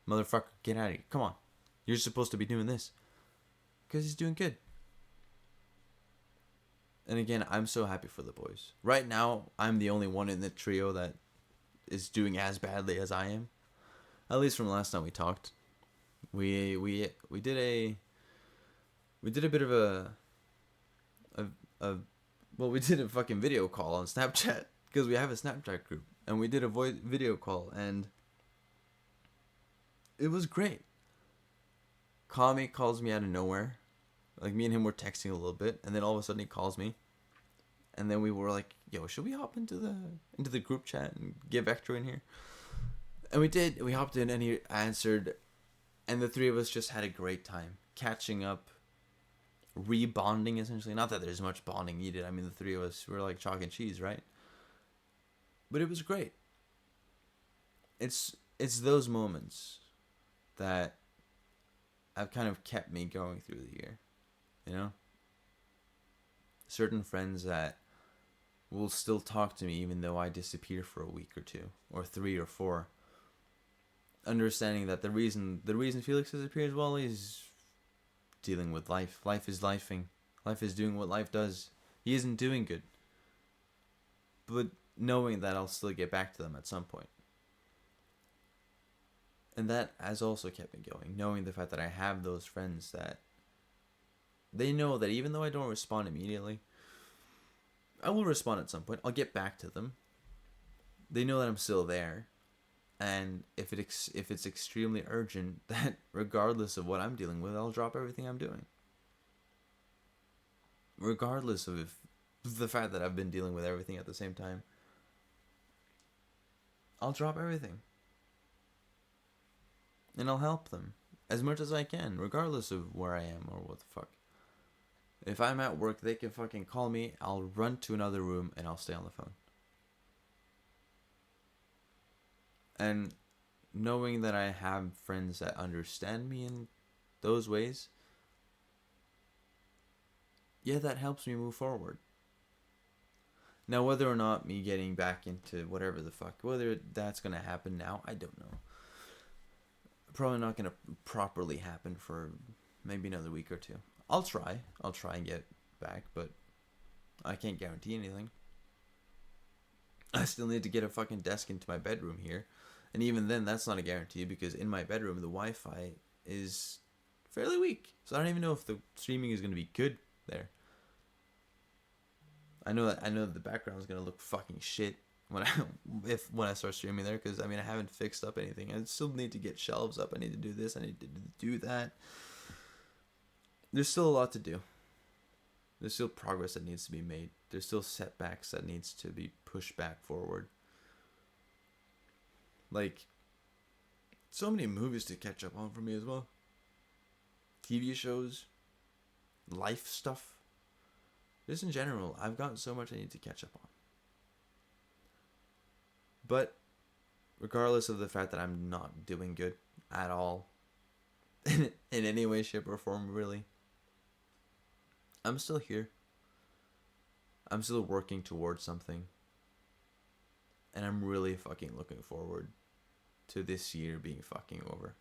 S1: motherfucker, get out of here, come on. You're supposed to be doing this. Because he's doing good. And again, I'm so happy for the boys. Right now, I'm the only one in the trio that is doing as badly as I am. At least from last time we talked. We did a bit of we did a fucking video call on Snapchat because we have a Snapchat group, and we did a video call, and it was great. Kami calls me out of nowhere. Me and him were texting a little bit, and then all of a sudden he calls me, and then we were like, "Yo, should we hop into the group chat and get Vector in here?" And we did. We hopped in, and he answered, and the three of us just had a great time catching up, rebonding essentially. Not that there's much bonding needed. I mean, the three of us were like chalk and cheese, right? But it was great. It's those moments that have kind of kept me going through the year. Certain friends that will still talk to me even though I disappear for a week or two, or 3 or 4. Understanding that the reason Felix disappears, well, he's dealing with life. Life is lifing. Life is doing what life does. He isn't doing good. But knowing that I'll still get back to them at some point. And that has also kept me going. Knowing the fact that I have those friends that they know that even though I don't respond immediately, I will respond at some point. I'll get back to them. They know that I'm still there. And if it's extremely urgent, that regardless of what I'm dealing with, I'll drop everything I'm doing. Regardless of the fact that I've been dealing with everything at the same time, I'll drop everything. And I'll help them as much as I can, regardless of where I am or what the fuck. If I'm at work, they can fucking call me, I'll run to another room, and I'll stay on the phone. And knowing that I have friends that understand me in those ways, yeah, that helps me move forward. Now, whether or not me getting back into whatever the fuck, whether that's going to happen now, I don't know. Probably not going to properly happen for maybe another week or two. I'll try and get back, but I can't guarantee anything. I still need to get a fucking desk into my bedroom here. And even then, that's not a guarantee, because in my bedroom, the Wi-Fi is fairly weak. So I don't even know if the streaming is going to be good there. I know that the background is going to look fucking shit when I start streaming there, because I haven't fixed up anything. I still need to get shelves up. I need to do this. I need to do that. There's still a lot to do. There's still progress that needs to be made. There's still setbacks that needs to be pushed back forward. So many movies to catch up on for me as well. TV shows, life stuff. Just in general, I've got so much I need to catch up on. But regardless of the fact that I'm not doing good at all, in any way, shape, or form, really, I'm still here. I'm still working towards something. And I'm really fucking looking forward to this year being fucking over.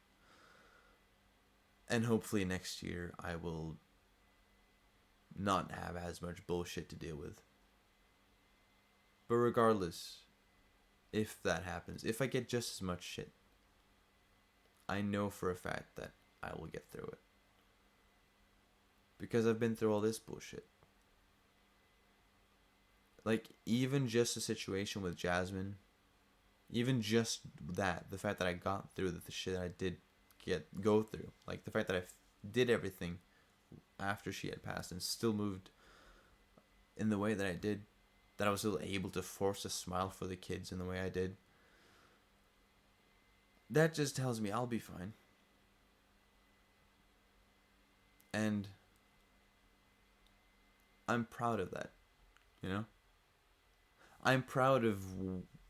S1: And hopefully next year I will not have as much bullshit to deal with. But regardless, if that happens, if I get just as much shit, I know for a fact that I will get through it. Because I've been through all this bullshit. Like, even just the situation with Jasmine, even just that, the fact that I got through the shit I did go through, like the fact that did everything after she had passed and still moved in the way that I did, that I was still able to force a smile for the kids in the way I did, that just tells me I'll be fine. And I'm proud of that, you know? I'm proud of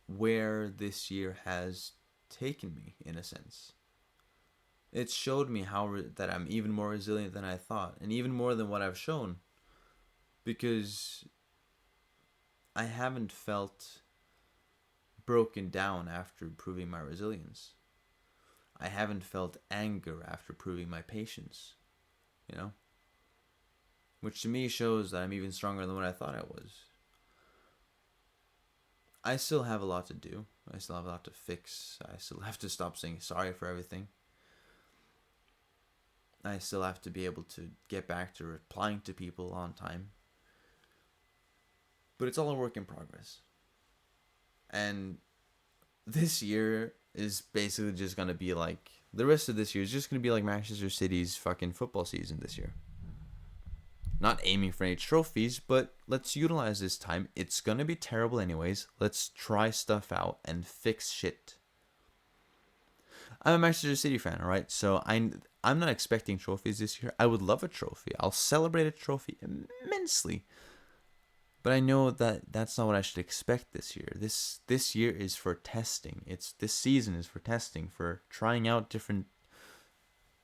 S1: where this year has taken me, in a sense. It showed me that I'm even more resilient than I thought, and even more than what I've shown, because I haven't felt broken down after proving my resilience. I haven't felt anger after proving my patience, you know? Which to me shows that I'm even stronger than what I thought I was. I still have a lot to do. I still have a lot to fix. I still have to stop saying sorry for everything. I still have to be able to get back to replying to people on time. But it's all a work in progress. And this year is basically just going to be like, the rest of this year is just going to be like Manchester City's fucking football season this year. Not aiming for any trophies, but let's utilize this time. It's going to be terrible anyways. Let's try stuff out and fix shit. I'm a Manchester City fan, alright? So I'm not expecting trophies this year. I would love a trophy. I'll celebrate a trophy immensely. But I know that that's not what I should expect this year. This year is for testing. This season is for testing, for trying out different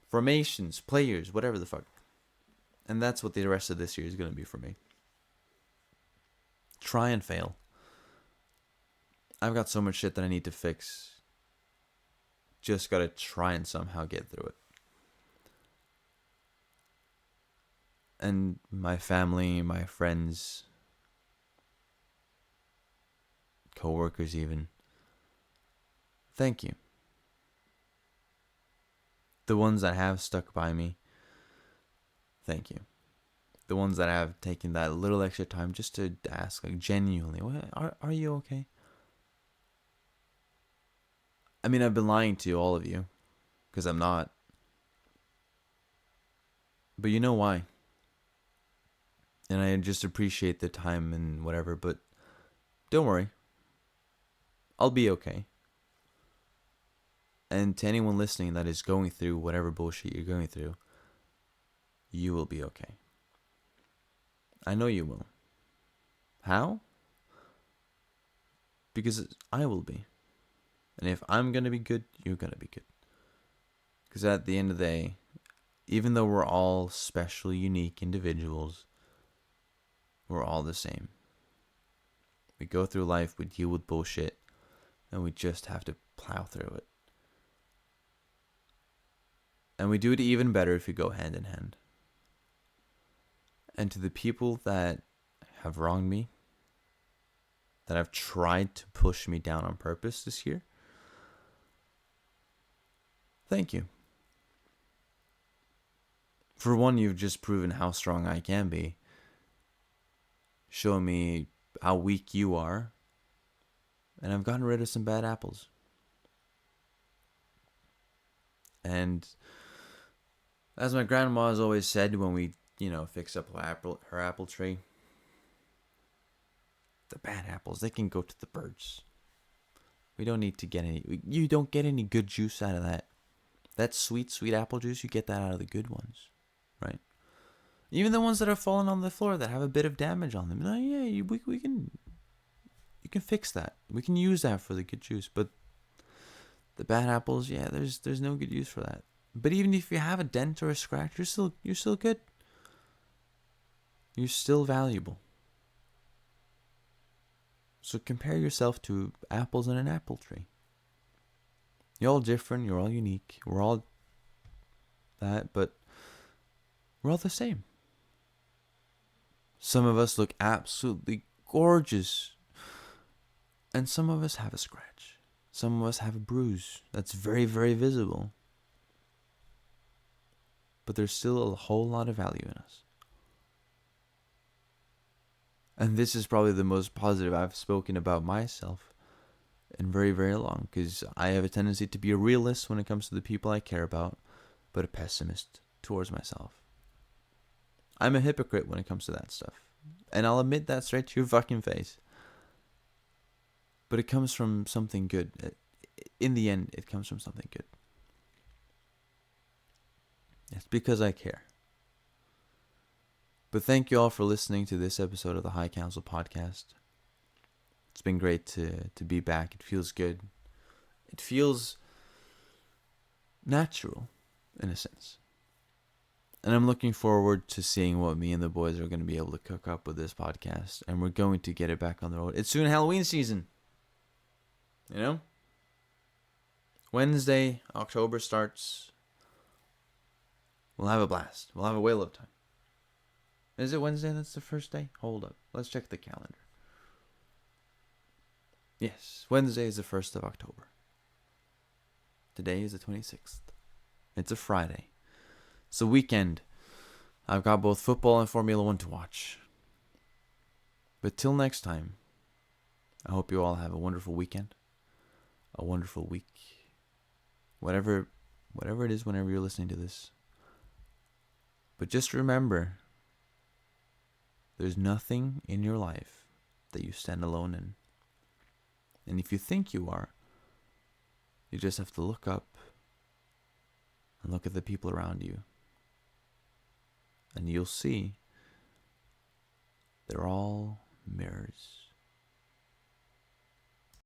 S1: formations, players, whatever the fuck. And that's what the rest of this year is going to be for me. Try and fail. I've got so much shit that I need to fix. Just gotta try and somehow get through it. And my family, my friends, co-workers even, thank you. The ones that have stuck by me, thank you. The ones that have taken that little extra time just to ask, like, genuinely, are you okay? I mean, I've been lying to all of you, because I'm not. But you know why. And I just appreciate the time and whatever, but don't worry. I'll be okay. And to anyone listening that is going through whatever bullshit you're going through, you will be okay. I know you will. How? Because I will be. And if I'm going to be good, you're going to be good. Because at the end of the day, even though we're all special, unique individuals, we're all the same. We go through life, we deal with bullshit, and we just have to plow through it. And we do it even better if we go hand in hand. And to the people that have wronged me, that have tried to push me down on purpose this year, thank you. For one, you've just proven how strong I can be. Showing me how weak you are. And I've gotten rid of some bad apples. And as my grandma has always said when we, fix up her apple tree, the bad apples, they can go to the birds. We don't need to get any. You don't get any good juice out of that. That sweet, sweet apple juice, you get that out of the good ones, right? Even the ones that are falling on the floor that have a bit of damage on them. We can. You can fix that. We can use that for the good juice. But the bad apples, there's no good use for that. But even if you have a dent or a scratch, you're still good. You're still valuable. So compare yourself to apples in an apple tree. You're all different. You're all unique. We're all that, but we're all the same. Some of us look absolutely gorgeous. And some of us have a scratch. Some of us have a bruise that's very, very visible. But there's still a whole lot of value in us. And this is probably the most positive I've spoken about myself in very, very long, because I have a tendency to be a realist when it comes to the people I care about, but a pessimist towards myself. I'm a hypocrite when it comes to that stuff. And I'll admit that straight to your fucking face. But it comes from something good. In the end, it comes from something good. It's because I care. But thank you all for listening to this episode of the High Council podcast. It's been great to be back. It feels good. It feels natural, in a sense. And I'm looking forward to seeing what me and the boys are going to be able to cook up with this podcast. And we're going to get it back on the road. It's soon Halloween season. You know? Wednesday, October starts. We'll have a blast. We'll have a whale of time. Is it Wednesday that's the first day? Hold up. Let's check the calendar. Yes, Wednesday is the 1st of October. Today is the 26th. It's a Friday. It's a weekend. I've got both football and Formula 1 to watch. But till next time, I hope you all have a wonderful weekend. A wonderful week. Whatever it is, whenever you're listening to this. But just remember, there's nothing in your life that you stand alone in. And if you think you are, you just have to look up and look at the people around you. And you'll see they're all mirrors.